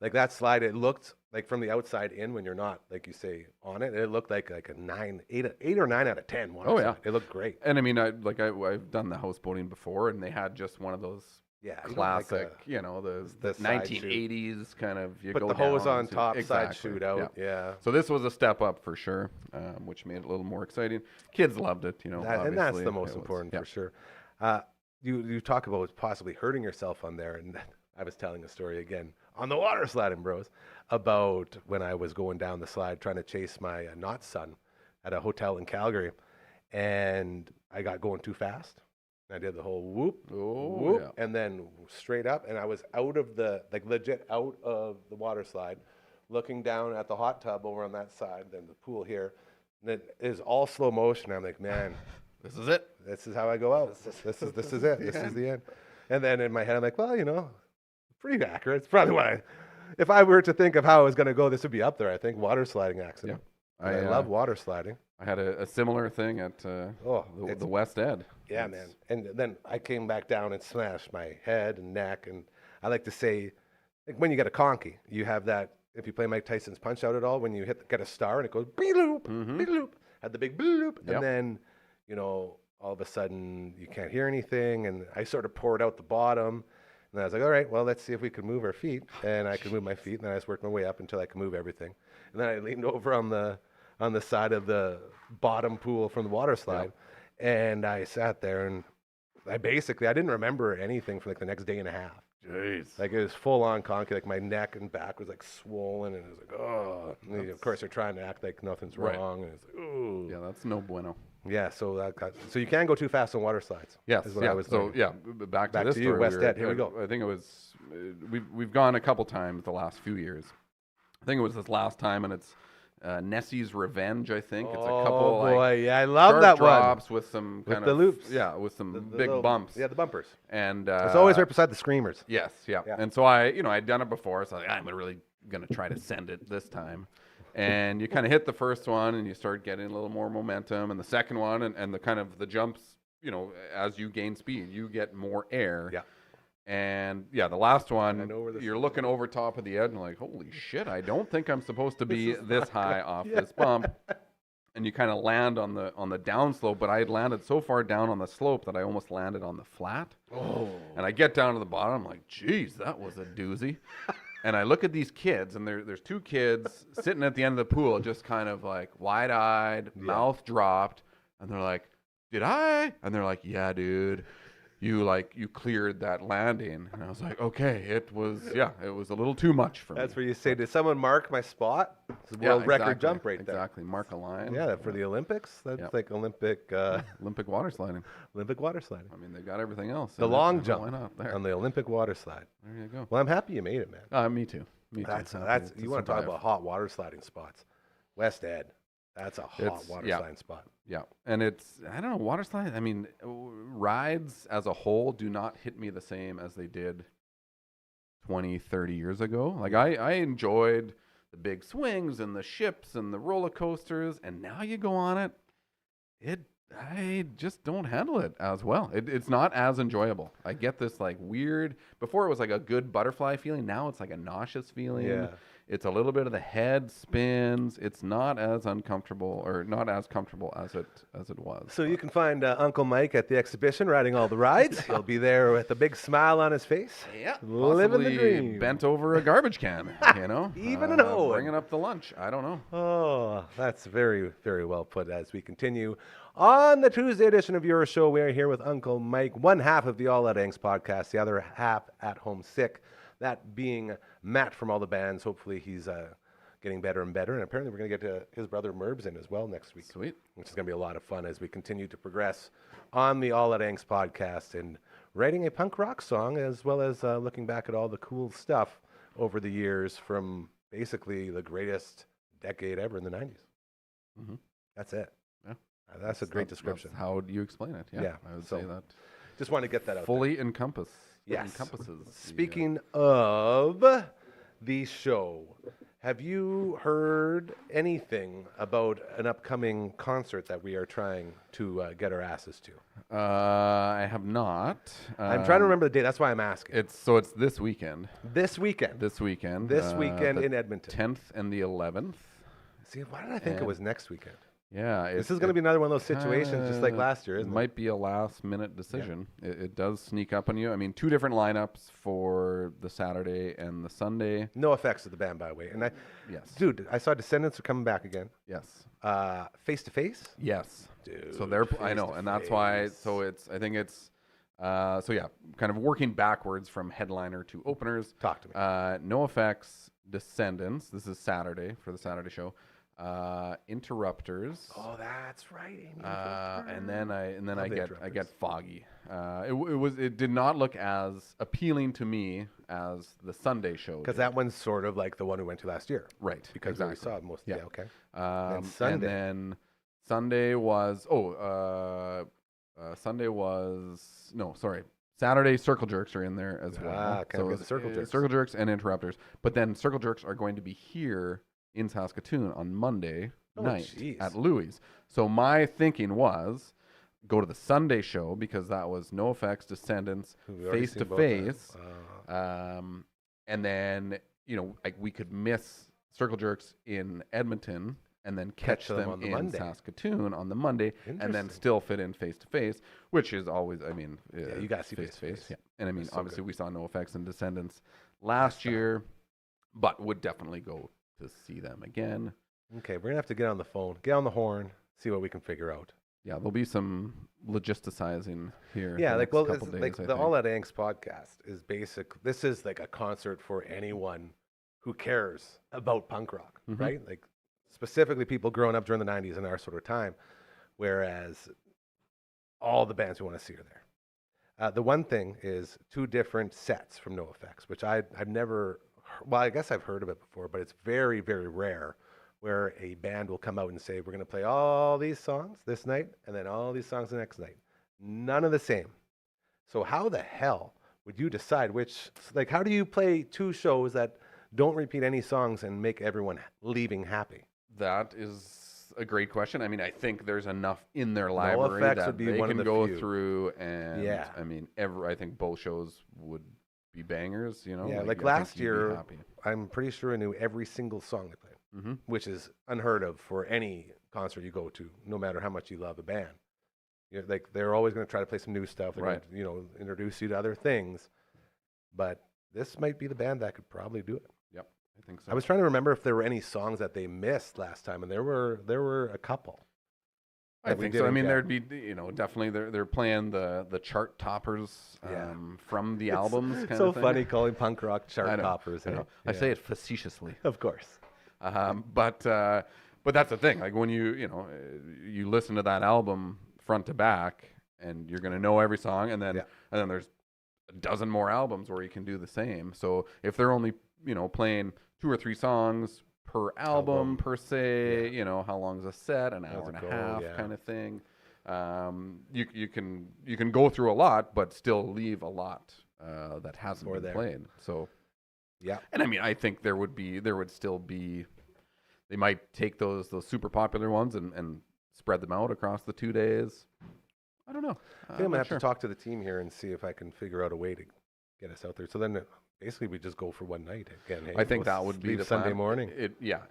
like that slide, it looked like from the outside in when you're not, like you say, on it, it looked like a 8 or 9 out of 10. Oh, yeah. It looked great. And I mean, I've done the houseboating before, and they had just one of those classic, the 1980s kind of. You put go the hose down on top, side shoot out. Yeah. So this was a step up for sure, which made it a little more exciting. Kids loved it, and that's the most important for sure. You talk about possibly hurting yourself on there, and I was telling a story again on the Water Sliding Bros about when I was going down the slide trying to chase my not son at a hotel in Calgary, and I got going too fast. I did the whole whoop, and then straight up, and I was out of legit out of the water slide, looking down at the hot tub over on that side, then the pool here, and it is all slow motion. I'm like, man, this is it. This is how I go out. This is it. This is the end. And then in my head, I'm like, well, pretty accurate. It's probably what if I were to think of how I was going to go, this would be up there. I think water sliding accident. Yeah. I love water sliding. I had a similar thing at the West Ed. Yeah, man. And then I came back down and smashed my head and neck. And I like to say, like when you get a conky, you have that. If you play Mike Tyson's Punch Out at all, when you get a star and it goes beep-loop, beep-loop, had the big beep-loop, and then all of a sudden you can't hear anything, and I sort of poured out the bottom. And I was like, all right, well, let's see if we can move our feet. And I could move my feet, and then I just worked my way up until I could move everything. And then I leaned over on the side of the bottom pool from the water slide, and I sat there, and I didn't remember anything for like the next day and a half. Jeez. Like it was full on conky, like my neck and back was like swollen, and it was like, oh. And of course, they're trying to act like nothing's wrong, and it's like, oh. Yeah, that's no bueno. Yeah, so so you can go too fast on water slides. Yes, is what I was learning. Back to this you, story. West Ed. Here we go. I think it was we've gone a couple times the last few years. I think it was this last time, and it's Nessie's Revenge. I think it's a couple. Oh boy, yeah, I love that drops one. with some with the loops. Yeah, with some big little bumps. Yeah, the bumpers. And it's always right beside the screamers. Yes, yeah. And so I'd done it before, so I'm really gonna try to send it this time. And you kind of hit the first one, and you start getting a little more momentum, and the second one, and the kind of the jumps, as you gain speed, you get more air. Yeah. And the last one, you're looking over top of the edge and like, holy shit, I don't think I'm supposed to be this high off this bump. And you kind of land on the downslope, but I had landed so far down on the slope that I almost landed on the flat. Oh. And I get down to the bottom, I'm like, geez, that was a doozy. And I look at these kids, and there's two kids sitting at the end of the pool, just kind of like wide-eyed, mouth dropped, and they're like, did I? And they're like, yeah, dude. You cleared that landing. And I was like, okay, it was a little too much for me. That's where you say, did someone mark my spot? It's a world record jump right there. Exactly, mark a line. Yeah, for the Olympics. That's like Olympic water sliding. Olympic water sliding. I mean, they've got everything else. The long jump why not there? on the Olympic water slide. There you go. Well, I'm happy you made it, man. Me too. That's you want to talk about hot water sliding spots. West Ed. That's a hot water sliding spot. Yeah, and I don't know, water slide. I mean, rides as a whole do not hit me the same as they did 20, 30 years ago. Like I enjoyed the big swings and the ships and the roller coasters, and now you go on it, I just don't handle it as well. It's not as enjoyable. I get this like weird, before it was like a good butterfly feeling, now it's like a nauseous feeling. Yeah. It's a little bit of the head spins. It's not as uncomfortable or not as comfortable as it was. So you can find Uncle Mike at the exhibition riding all the rides. He'll be there with a big smile on his face. Yeah, living the possibly dream. bent over a garbage can, you know, Even an Owen. bringing up the lunch. I don't know. Oh, that's very, very well put. As we continue on the Tuesday edition of Your Show, we are here with Uncle Mike, one half of the All Out Angst podcast, the other half at home sick. That being Matt from all the bands. Hopefully he's getting better and better. And apparently we're going to get his brother Merbs in as well next week. Sweet. Which is going to be a lot of fun as we continue to progress on the All Out Angst podcast and writing a punk rock song, as well as looking back at all the cool stuff over the years from basically the greatest decade ever in the 90s. Mm-hmm. That's it. Yeah. That's a great description. How would you explain it? Yeah, I would so say that just want to get that out fully there. Yes. encompasses. Speaking of the show, have you heard anything about an upcoming concert that we are trying to get our asses to? I have not. I'm trying to remember the date. That's why I'm asking. It's this weekend. This weekend. This weekend. This weekend the in Edmonton. 10th and the 11th. See, why did I think it was next weekend? Yeah, This is going to be another one of those situations just like last year, It isn't it? might be a last-minute decision. It does sneak up on you. I mean, 2 different lineups for the Saturday and the Sunday. No effects of the band, by the way. And Yes. dude, I saw Descendants are coming back again. Yes. Face to face. Yes. Dude, So they're I know, and that's why. So I think it's so yeah, kind of working backwards from headliner to openers. Talk to me. No Effects, Descendants. This is Saturday for the Saturday show. Interrupters. Oh, that's right, Amy. And then I Love get Interrupters. Foggy. It did not look as appealing to me as the Sunday show. Because did. that one's sort of like the one we went to last year. Right. Because exactly. we saw it most. Yeah. Yeah, okay. And Sunday. then Sunday was Saturday Circle Jerks are in there as well. Kind of good. The Circle Jerks. Circle Jerks and Interrupters. But then Circle Jerks are going to be here in Saskatoon on Monday night jeez. at Louis. So my thinking was go to the Sunday show because that was No Effects, Descendants, We've already face seen to both face. times. And then, we could miss Circle Jerks in Edmonton and then catch them on the in Monday. Saskatoon on the Monday and then Interesting. still fit in face to face, which is always, you gotta see face to face. face-to-face. Yeah. And I mean, That's so obviously good. we saw No Effects and Descendants last year, but would definitely go to see them again. Okay, we're going to have to get on the phone, get on the horn, see what we can figure out. Yeah, there'll be some logisticizing here. Yeah, the like, next well, couple it's days, like I the think. All That Angst podcast is this is like a concert for anyone who cares about punk rock, Mhm. right? Like specifically people growing up during the 90s and our sort of time, whereas all the bands we want to see are there. The one thing is 2 different sets from No Effects, which I've never, well, I guess I've heard of it before, but it's very, very rare where a band will come out and say, we're going to play all these songs this night and then all these songs the next night. None of the same. So how the hell would you decide which, like, how do you play 2 shows that don't repeat any songs and make everyone leaving happy? That is a great question. I mean, I think there's enough in their library Effects that would be they one of can the go few. through, and Yeah. I mean, I think both shows would be bangers. Yeah, I like think last you'd be year, happy. I'm pretty sure I knew every single song they played, Mm-hmm. which is unheard of for any concert you go to, no matter how much you love a band. Like they're always going to try to play some new stuff. They're Right. going to, introduce you to other things. But this might be the band that could probably do it. Yep, I think so. I was trying to remember if there were any songs that they missed last time, and there were a couple. I that we think so. I didn't mean, get. there'd be, definitely they're playing the chart toppers Yeah. from the albums. Kind So of thing. funny calling punk rock I chart know, toppers. I eh? know. I Yeah. say it facetiously. Of course. But that's the thing. Like when you listen to that album front to back, and you're gonna know every song, and then Yeah. there's a dozen more albums where you can do the same. So if they're only playing 2 or 3 songs per album per se, how long is a set? An hour How's it and a go? half Yeah. kind of thing. You can go through a lot, but still leave a lot that hasn't Or been there. played. So. Yeah. And I mean, I think there would still be, they might take those super popular ones and spread them out across the 2 days. I don't know. I think I'm going to have to talk to the team here and see if I can figure out a way to get us out there. So then basically we just go for one night again. Hey? I think that would be leave the Sunday plan. morning.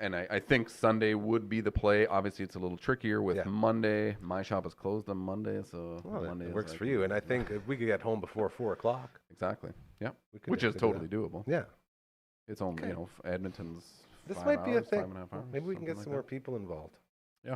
And I think Sunday would be the play. Obviously, it's a little trickier with Yeah. Monday. My shop is closed on Monday, so Well, Monday it is works like- for you. And I think if we could get home before 4:00, Exactly. Yeah. we could Which is do totally that. doable. Yeah. It's only Okay. Edmonton's. This 5 might be a hours, thing. 5.5 hours, Maybe we can get something some like more that. people involved. It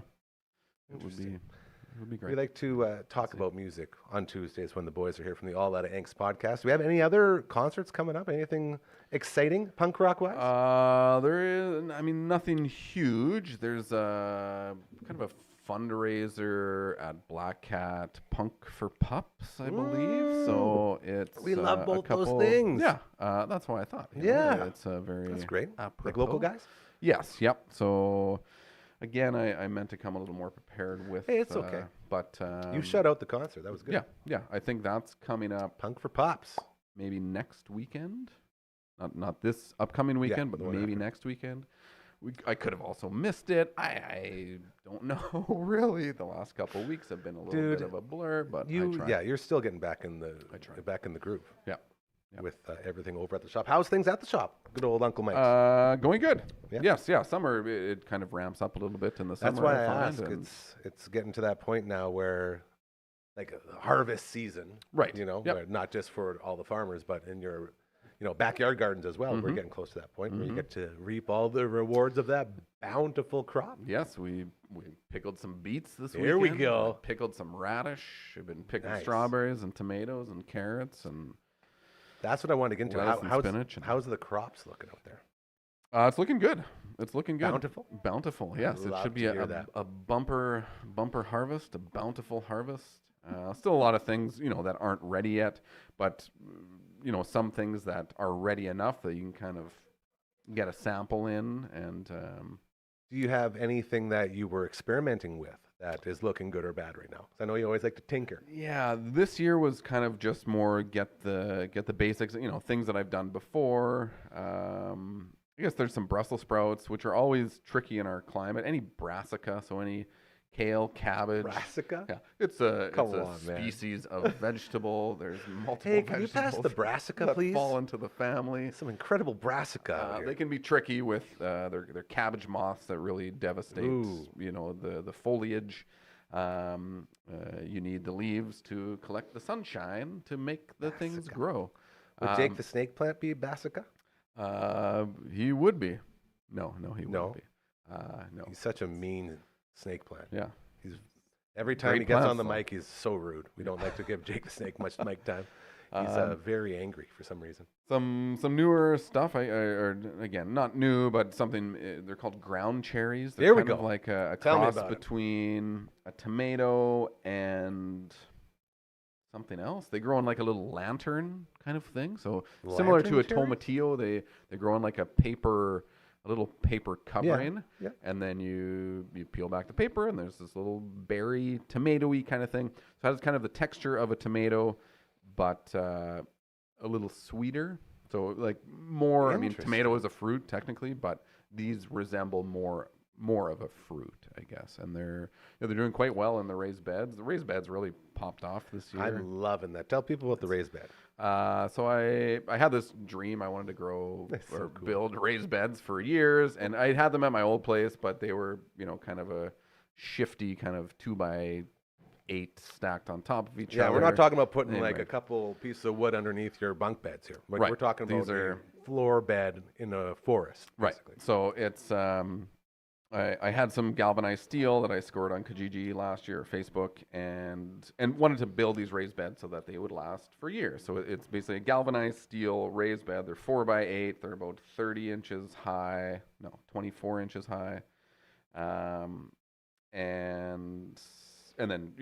would be. Interesting. It would be We great. like to talk about music on Tuesdays when the boys are here from the All Outta Angst podcast. Do we have any other concerts coming up? Anything exciting, punk rock wise? There is. I mean, nothing huge. There's a kind of a fundraiser at Black Cat, Punk for Pups, I believe. So it's We love a both those couple- things. Yeah, that's why I thought. Yeah. It's a very That's great. Like apropos. local guys? Yes. Yep. So again, I meant to come a little more prepared with. Hey, it's okay. But You shut out the concert. That was good. Yeah. I think that's coming up Punk for Pops. maybe next weekend. Not this upcoming weekend, but the one maybe after. next weekend. I could have also missed it. I don't know really. The last couple of weeks have been a little Dude, bit of a blur, but I You, tried. yeah, you're still getting back in the groove. Yeah. Yeah. With everything over at the shop. How's things at the shop? Good old Uncle Mike's. Going good. Yeah. Yes, yeah. Summer it kind of ramps up a little bit in the summer. That's why I find, ask. and- It's getting to that point now where, like, harvest season, Right. Yep. Yep. where not just for all the farmers, but in your, backyard gardens as well. We're Mhm. getting close to that point where you Mhm. get to reap all the rewards of that bountiful crop. Yes, we pickled some beets this weekend. Here we go. I pickled some radish. I've been picking Nice. strawberries and tomatoes and carrots and That's what I want to get into. Lettuce and spinach and- How's the crops looking out there? it's looking good. It's looking good. Bountiful? Bountiful. Yes, it love should be to hear a that. bumper harvest, a bountiful harvest. Still a lot of things that aren't ready yet, but some things that are ready enough that you can kind of get a sample in and. Do you have anything that you were experimenting with that is looking good or bad right now? 'Cause I know you always like to tinker. Yeah, this year was kind of just more get the basics, things that I've done before. I guess there's some Brussels sprouts, which are always tricky in our climate. Any brassica, so any kale, cabbage. Brassica? Yeah, it's a Come on, man. species of vegetable. There's multiple. Hey, can you pass the vegetables brassica, that please? fall into the family. Some incredible brassica out here. They can be tricky with their cabbage moths that really devastate, Ooh. the foliage. You need the leaves to collect the sunshine to make the things Brassica. grow. Would Jake the snake plant be brassica? He would be. No, he No? wouldn't be. No. He's such a mean snake plant. Yeah. He's every time Great he gets on plants, the though. mic, he's so rude. We don't like to give Jake the snake much mic time. He's very angry for some reason. Some newer stuff. Or again, not new, but something. They're called ground cherries. They're There we kind of go. like a Tell me cross about 'em. between a tomato and something else. They grow in like a little lantern kind of thing. So similar to a Lantern cherry? tomatillo, they grow in like a little paper covering. yeah. And then you peel back the paper, and there's this little berry tomatoey kind of thing. So it has kind of the texture of a tomato, but a little sweeter. So like more. I mean, tomato is a fruit technically, but these resemble more of a fruit, I guess. And they're doing quite well in the raised beds. The raised beds really popped off this year. I'm loving that. Tell people about the raised bed. So I had this dream. I wanted to grow That's so or cool. build raised beds for years, and I had them at my old place, but they were kind of a shifty kind of 2x8 stacked on top of each other. Yeah, we're not talking about putting like Anyway. a couple pieces of wood underneath your bunk beds here. Like, Right. We're talking about These are- a floor bed in a forest. Right. Basically. So it's I had some galvanized steel that I scored on Kijiji last year, Facebook, and wanted to build these raised beds so that they would last for years. So it's basically a galvanized steel raised bed. They're 4x8. They're about 30 inches high. No, 24 inches high. And then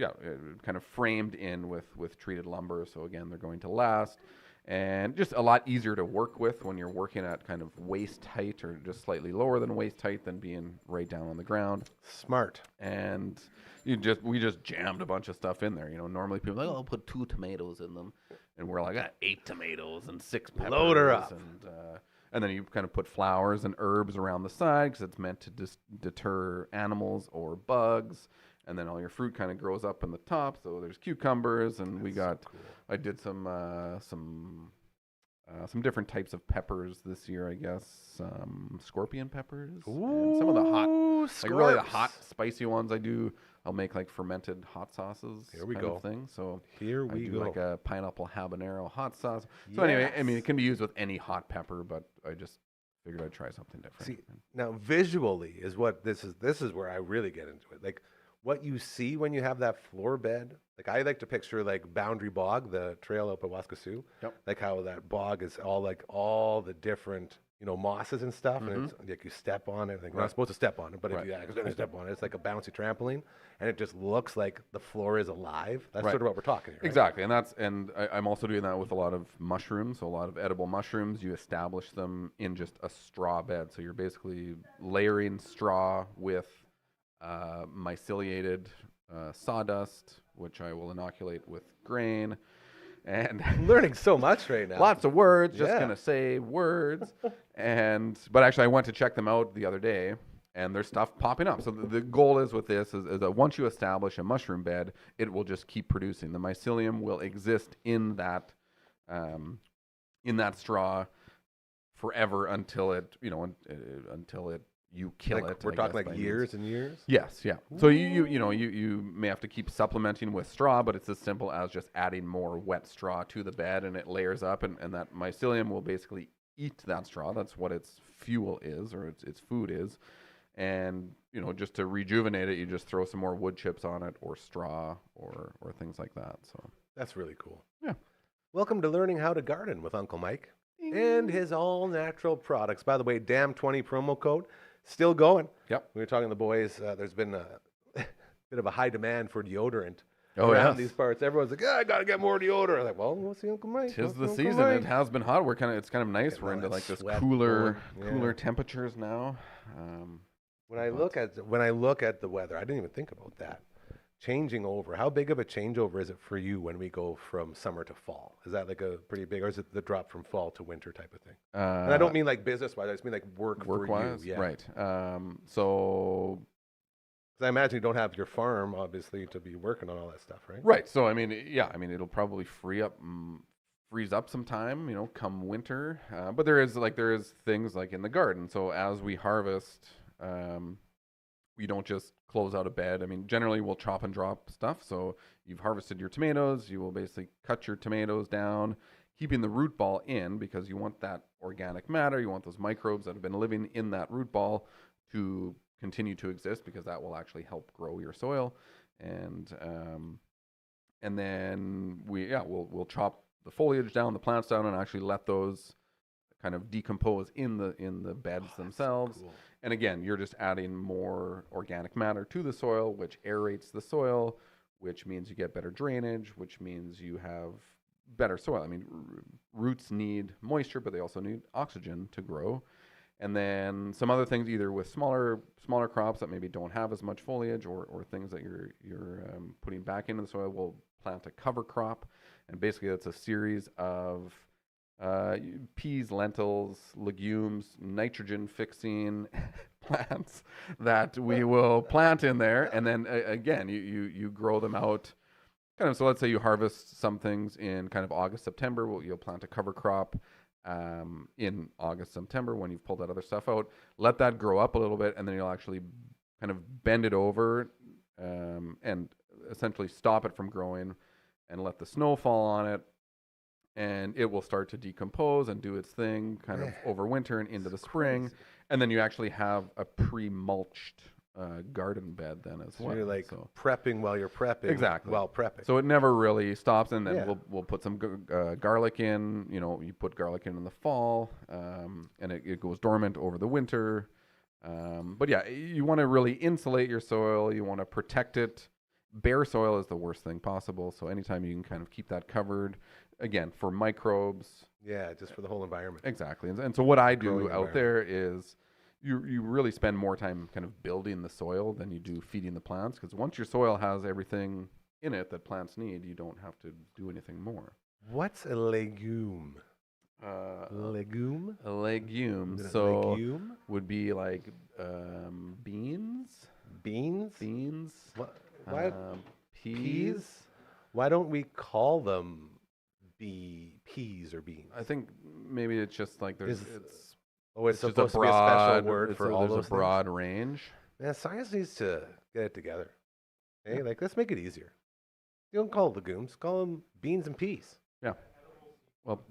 kind of framed in with treated lumber. So again, they're going to last. And just a lot easier to work with when you're working at kind of waist height or just slightly lower than waist height than being right down on the ground. Smart. And we just jammed a bunch of stuff in there. Normally people are like, oh, I'll put 2 tomatoes in them. And we're like, 8 tomatoes and 6 peppers. Load her up. And then you kind of put flowers and herbs around the side because it's meant to deter animals or bugs. And then all your fruit kind of grows up in the top. So there's cucumbers, and we got. I did some some different types of peppers this year, I guess. Scorpion peppers. And some of the hot, like really the hot, spicy ones I'll make like fermented hot sauces. Here we kind go. of thing. So Here I we do go. like a pineapple habanero hot sauce. So anyway, I mean, Yes. it can be used with any hot pepper, but I just figured I'd try something different. See, now visually is what this is where I really get into it. Like what you see when you have that floor bed. Like I like to picture like Boundary Bog, the trail up at Waskasiu. Yep. Like how that bog is all the different, mosses and stuff, and it's like you step on it. Like you're not supposed to step on it, but if you accidentally step on it, it's like a bouncy trampoline, and it just looks like the floor is alive. That's sort of what we're talking here. Right? Exactly, and I'm also doing that with a lot of mushrooms. So a lot of edible mushrooms, you establish them in just a straw bed. So you're basically layering straw with myceliated sawdust, which I will inoculate with grain. And I'm learning so much right now. lots of words, just Yeah. gonna say words. But actually, I went to check them out the other day, and there's stuff popping up. So the goal is with this is that once you establish a mushroom bed, it will just keep producing. The mycelium will exist in that straw forever until it you kill Like, it. we're I talking guess, like by years means. and years. Yes, yeah. So you may have to keep supplementing with straw, but it's as simple as just adding more wet straw to the bed, and it layers up, and that mycelium will basically eat that straw. That's what its fuel is, or its food is. And just to rejuvenate it, you just throw some more wood chips on it, or straw, or things like that. So That's really cool. Yeah. Welcome to Learning How to Garden with Uncle Mike and his all-natural products. By the way, DAM20 promo code, still going. Yep. We were talking to the boys. There's been a bit of a high demand for deodorant Oh, around yes. these parts. Everyone's like, I got to get more deodorant. I'm like, well, we'll see Uncle Mike. Tis We'll the see Uncle season. Mike. It has been hot. It's kind of nice. Getting We're all into that like this sweat cooler going. Yeah. temperatures now. When I look at the weather, I didn't even think about that. Changing over. How big of a changeover is it for you when we go from summer to fall? Is that like a pretty big, or is it the drop from fall to winter type of thing? And I don't mean like business-wise. I just mean like work-wise, for you. Yeah. right? So 'Cause I imagine you don't have your farm, obviously, to be working on all that stuff, right? right. So I mean, it'll probably freeze up some time, come winter. But there is things like in the garden. So as we harvest, we don't just close out a bed. I mean, generally we'll chop and drop stuff. So you've harvested your tomatoes, you will basically cut your tomatoes down, keeping the root ball in because you want that organic matter, you want those microbes that have been living in that root ball to continue to exist because that will actually help grow your soil. And then we'll chop the foliage down, the plants down, and actually let those kind of decompose in the beds themselves. So cool. And again, you're just adding more organic matter to the soil, which aerates the soil, which means you get better drainage, which means you have better soil. I mean, roots need moisture, but they also need oxygen to grow. And then some other things, either with smaller crops that maybe don't have as much foliage, or things that you're putting back into the soil, we'll plant a cover crop. And basically, that's a series of peas, lentils, legumes, nitrogen-fixing plants that we will plant in there. And then again, you grow them out. Kind of. So let's say you harvest some things in kind of August, September. You'll plant a cover crop in August, September when you've pulled that other stuff out. Let that grow up a little bit, and then you'll actually kind of bend it over and essentially stop it from growing and let the snow fall on it. And it will start to decompose and do its thing kind of over winter and into the spring. Crazy. And then you actually have a pre-mulched garden bed then as well. So you're like prepping while you're prepping. Exactly. While prepping. So it never really stops. And then Yeah. we'll put some garlic in. You put garlic in the fall, and it goes dormant over the winter. But yeah, you want to really insulate your soil. You want to protect it. Bare soil is the worst thing possible. So anytime you can kind of keep that covered, again, for microbes. Yeah, just for the whole environment. Exactly. And so what I do Growing out there is you really spend more time kind of building the soil than you do feeding the plants, because once your soil has everything in it that plants need, you don't have to do anything more. What's a legume? Legume? A legume. A So legume? would be like beans. Beans? Beans. Why? Peas. Why don't we call them peas or beans? I think maybe it's just like there's it's just supposed to be a special word for all there's those a broad range. Man, science needs to get it together. Hey, like let's make it easier. You don't call it legumes, call them beans and peas. Yeah. Well,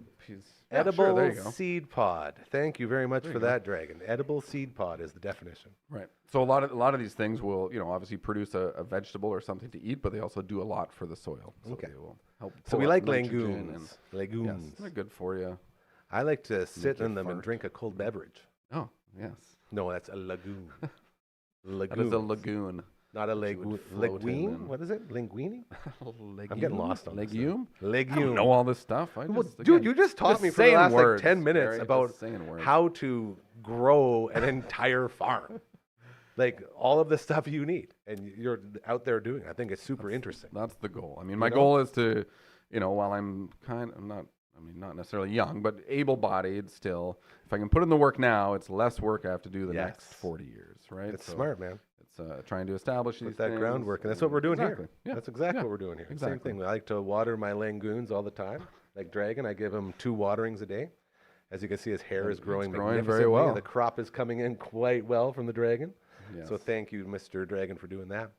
Edible sure, there you go. seed pod. Thank you very much There for you go. that, Dragon. Edible seed pod is the definition. Right. So a lot of these things will, obviously produce a vegetable or something to eat, but they also do a lot for the soil. So Okay. they will help. So pull we up like nitrogen legumes. Legumes. Yes, they're good for you. I like to sit you in them and fart. drink a cold beverage. Oh, yes. No, that's a lagoon. That is a lagoon. Not a that you would lagoon. float in Linguine? and- What is it? Linguine? Legume? I'm getting lost on this now. Legume? I Legume. don't know all this stuff. Well, dude, you just taught me for the last like 10 minutes about how to grow an entire farm. Like all of the stuff you need, and you're out there doing it. I think it's super interesting. That's the goal. I mean, my goal is to, while I'm not necessarily young, but able-bodied still, if I can put in the work now, it's less work I have to do the next 40 years, right? It's smart, man. It's trying to establish these that things, groundwork, and that's what we're doing exactly. here. Yeah. That's exactly Yeah. what we're doing here. Exactly. Same thing. I like to water my langoons all the time. Like Dragon, I give him 2 waterings a day. As you can see, his hair is growing growing very magnificently, well. and the crop is coming in quite well from the Dragon. Yes. So thank you, Mr. Dragon, for doing that.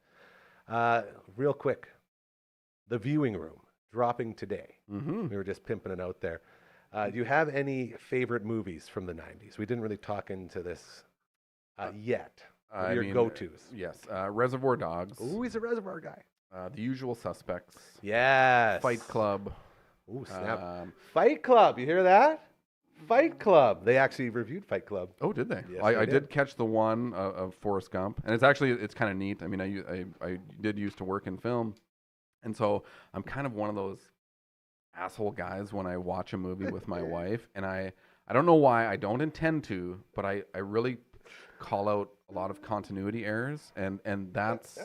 Real quick, the viewing room dropping today. Mm-hmm. We were just pimping it out there. Do you have any favorite movies from the 90s? We didn't really talk into this yet. Your go-tos. Yes. Reservoir Dogs. Ooh, he's a Reservoir guy. The Usual Suspects. Yes. Fight Club. Ooh, snap. Um, Fight Club. You hear that? Fight Club. They actually reviewed Fight Club. Oh, did they? Yes, I they did did. catch the one of Forrest Gump, and it's kind of neat. I mean, I did used to work in film, and so I'm kind of one of those asshole guys when I watch a movie with my wife, and I don't know why, I don't intend to, but I really call out a lot of continuity errors, and that's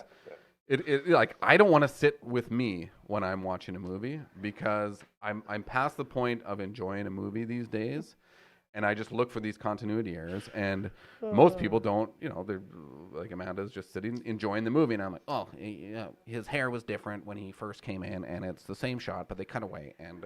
it like I don't want to sit with me when I'm watching a movie because I'm past the point of enjoying a movie these days, and I just look for these continuity errors, and most people don't, they're like Amanda's just sitting enjoying the movie, and I'm like, oh, his hair was different when he first came in, and it's the same shot but they cut away, and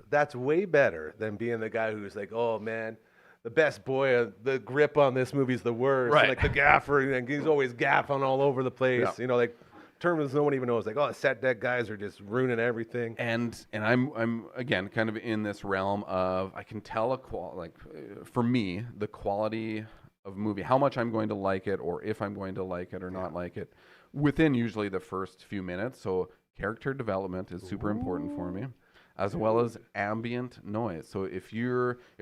That's way better than being the guy who's like, oh man, the best boy, the grip on this movie's the worst. Right. Like the gaffer, and he's always gaffing all over the place. Yeah. Like terms no one even knows. Like, oh, the set deck guys are just ruining everything. And I'm again kind of in this realm of I can tell for me the quality of movie, how much I'm going to like it, or if I'm going to like it or not like it, within usually the first few minutes. So character development is super important for me, as well as ambient noise. So if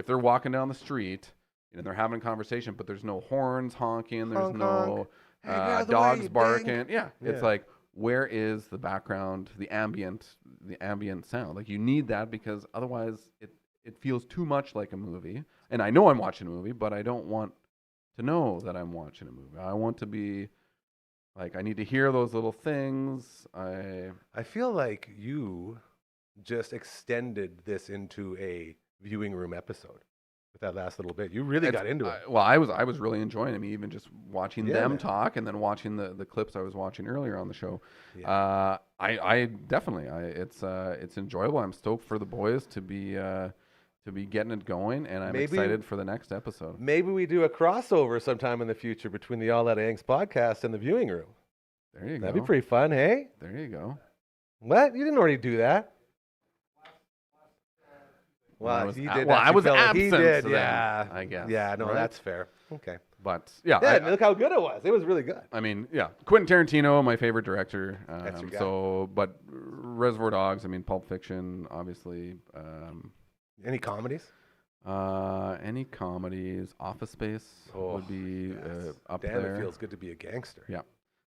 they're walking down the street and they're having a conversation, but there's no horns honking, there's Honk, no honk. Hey, get out of the dogs way, you barking. ding. Yeah, it's like, where is the background, the ambient sound? Like you need that because otherwise it feels too much like a movie. And I know I'm watching a movie, but I don't want to know that I'm watching a movie. I want to be like, I need to hear those little things. I feel like you just extended this into a viewing room episode with that last little bit. You really got into it. I was really enjoying it. I mean, even just watching them man. talk and then watching the clips I was watching earlier on the show. Yeah. I definitely, it's enjoyable. I'm stoked for the boys to be getting it going, and I'm excited for the next episode. Maybe we do a crossover sometime in the future between the All That Angst podcast and the viewing room. There you go. That'd be pretty fun, hey? There you go. What? You didn't already do that? Well, he did. I was absent. He did, then, yeah. I guess. Yeah, no, right? that's fair. Okay. But Yeah, look how good it was. It was really good. I mean, yeah, Quentin Tarantino, my favorite director. That's your guy. So, but Reservoir Dogs. I mean, Pulp Fiction, obviously. Any comedies? Any comedies? Office Space would be up Damn, there. it feels good to be a gangster. Yeah.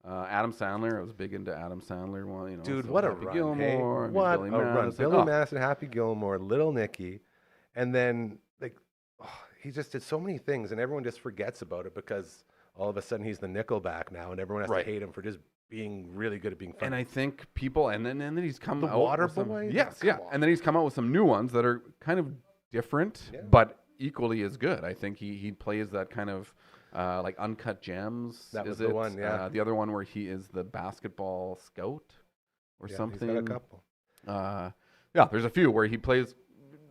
Adam Sandler. I was big into Adam Sandler. Well, Dude, so what a Happy run! Gilmore, Hey? I mean, What Billy a run! Madison. Billy Madison, Happy Gilmore, Little Nicky, and then he just did so many things, and everyone just forgets about it because all of a sudden he's the Nickelback now, and everyone has to hate him for just being really good at being funny. And I think people, and then he's come out Water with some, Boy? yes, Come yeah, on. and then he's come out with some new ones that are kind of different, but equally as good. I think he plays that kind of like Uncut Gems. That was is the it? one, yeah. The other one where he is the basketball scout or something. He's got a couple. Yeah, there's a few where he plays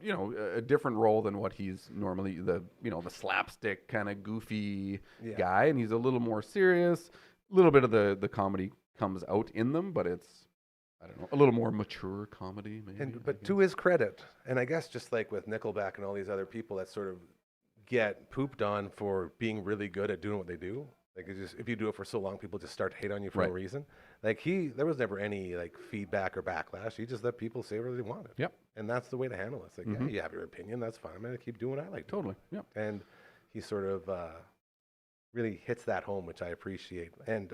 a different role than what he's normally, the slapstick kind of goofy guy, and he's a little more serious. A little bit of the comedy comes out in them, but it's, I don't know, a little more mature comedy maybe. But to his credit, and I guess just like with Nickelback and all these other people that sort of get pooped on for being really good at doing what they do, like it's just, if you do it for so long, people just start to hate on you for no reason. Like there was never any like feedback or backlash. He just let people say what they wanted. Yep. And that's the way to handle it. It's like, yeah, you have your opinion, that's fine. I'm going to keep doing what I like. Totally. Yep. And he sort of really hits that home, which I appreciate. And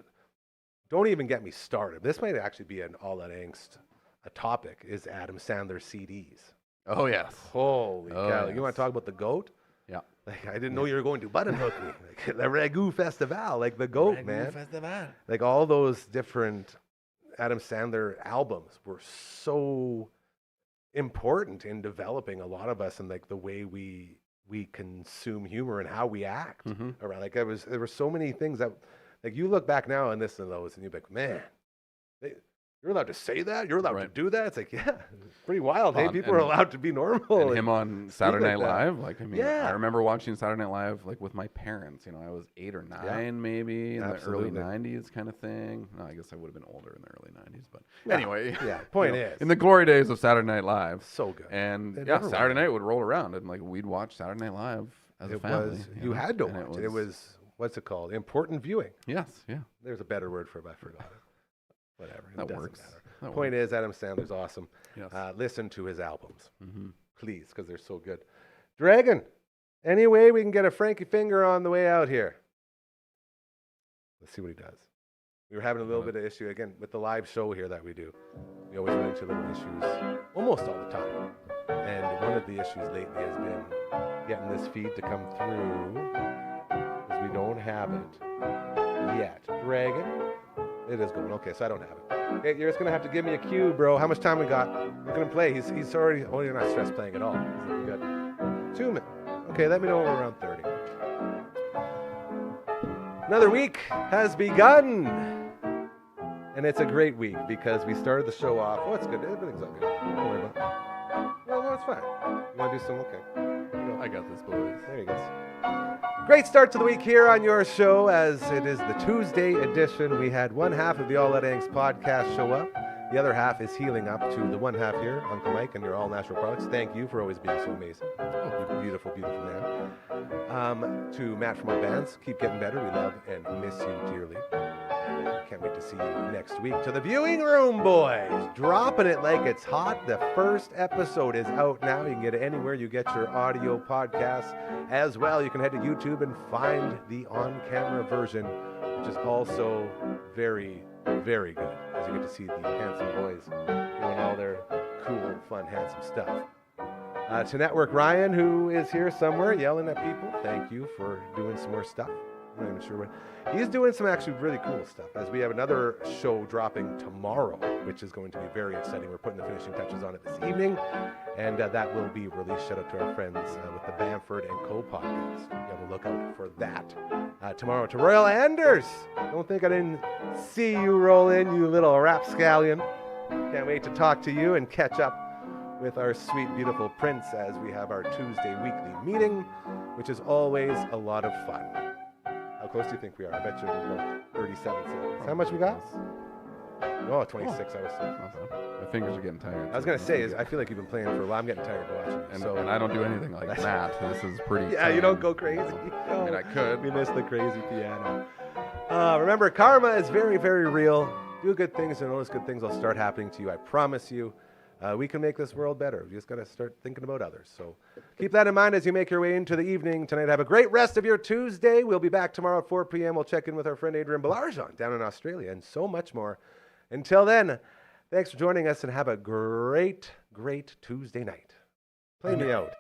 don't even get me started. This might actually be an All That Angst a topic, is Adam Sandler CDs. Oh, yes. Holy cow. Yes. You want to talk about the GOAT? Yeah. Like, I didn't know you were going to button hook me. Like, the Ragu Festival, like the GOAT, man. Festival. Like all those different Adam Sandler albums were so important in developing a lot of us and like the way we consume humor and how we act around. Like there were so many things that, like you look back now and listen to those and you're like, man, you're allowed to say that? You're allowed to do that? It's like, yeah, it's pretty wild. Hey, people are allowed to be normal. And him on Saturday Night Live. Like, I mean, Yeah. I remember watching Saturday Night Live like with my parents. I was 8 or 9 maybe in Absolutely. the early 90s kind of thing. No, I guess I would have been older in the early 90s. But Yeah. anyway. Yeah, point is. In the glory days of Saturday Night Live. So good. And It yeah, never Saturday went. night would roll around and like we'd watch Saturday Night Live as a family. You had to And watch it. It was, what's it called? Important viewing. Yes, yeah. There's a better word for it, but I forgot it. Whatever. It That doesn't works. matter. That Point is, Adam Sandler's awesome. Yes. Listen to his albums, Mm-hmm. please, because they're so good. Dragon, any way we can get a Frankie Finger on the way out here? Let's see what he does. We were having a little bit of issue, again, with the live show here that we do. We always run into little issues almost all the time. And one of the issues lately has been getting this feed to come through, because we don't have it yet. Dragon, it is going. Okay, so I don't have it. Okay, you're just going to have to give me a cue, bro. How much time we got? We're going to play. He's already, oh, you're not stress playing at all. He's looking good. 2 minutes. Okay, let me know when we're around 30. Another week has begun. And it's a great week because we started the show off. Oh, it's good. Everything's all good. Don't worry about it. No, it's fine. You want to do some? Okay. Here you go. I got this, boys. There you go. Great start to the week here on your show, as it is the Tuesday edition. We had one half of the All That Angst podcast show up. The other half is healing up to the one half here, Uncle Mike and your all natural products. Thank you for always being so amazing. Oh, you beautiful, beautiful man. To Matt from our bands, keep getting better. We love and miss you dearly. Can't wait to see you next week. To the viewing room, boys. Dropping it like it's hot. The first episode is out now. You can get it anywhere you get your audio podcasts. As well, you can head to YouTube and find the on-camera version, which is also very, very good, as you get to see the handsome boys doing all their cool, fun, handsome stuff. To Network Ryan, who is here somewhere yelling at people, thank you for doing some more stuff. I'm not even sure what. He's doing some actually really cool stuff, as we have another show dropping tomorrow, which is going to be very exciting. We're putting the finishing touches on it this evening, and that will be released. Shout out to our friends with the Bamford & Co. podcast. You have a look out for that. Tomorrow to Royal Anders. Don't think I didn't see you roll in, you little rapscallion. Can't wait to talk to you and catch up with our sweet, beautiful Prince as we have our Tuesday weekly meeting, which is always a lot of fun. How close do you think we are? I bet you're about 37 seconds. How much we got? Oh, 26. I was. My fingers are getting tired. I was gonna say, I feel like you've been playing for a while. I'm getting tired of watching. And I don't do anything like that. This is pretty. Yeah, you don't go crazy. I mean, I could. We miss the crazy piano. Remember, karma is very, very real. Do good things and notice good things will start happening to you. I promise you. We can make this world better. We just got to start thinking about others. So keep that in mind as you make your way into the evening tonight. Have a great rest of your Tuesday. We'll be back tomorrow at 4 p.m. We'll check in with our friend Adrian Balarjan down in Australia and so much more. Until then, thanks for joining us and have a great, great Tuesday night. Play me out.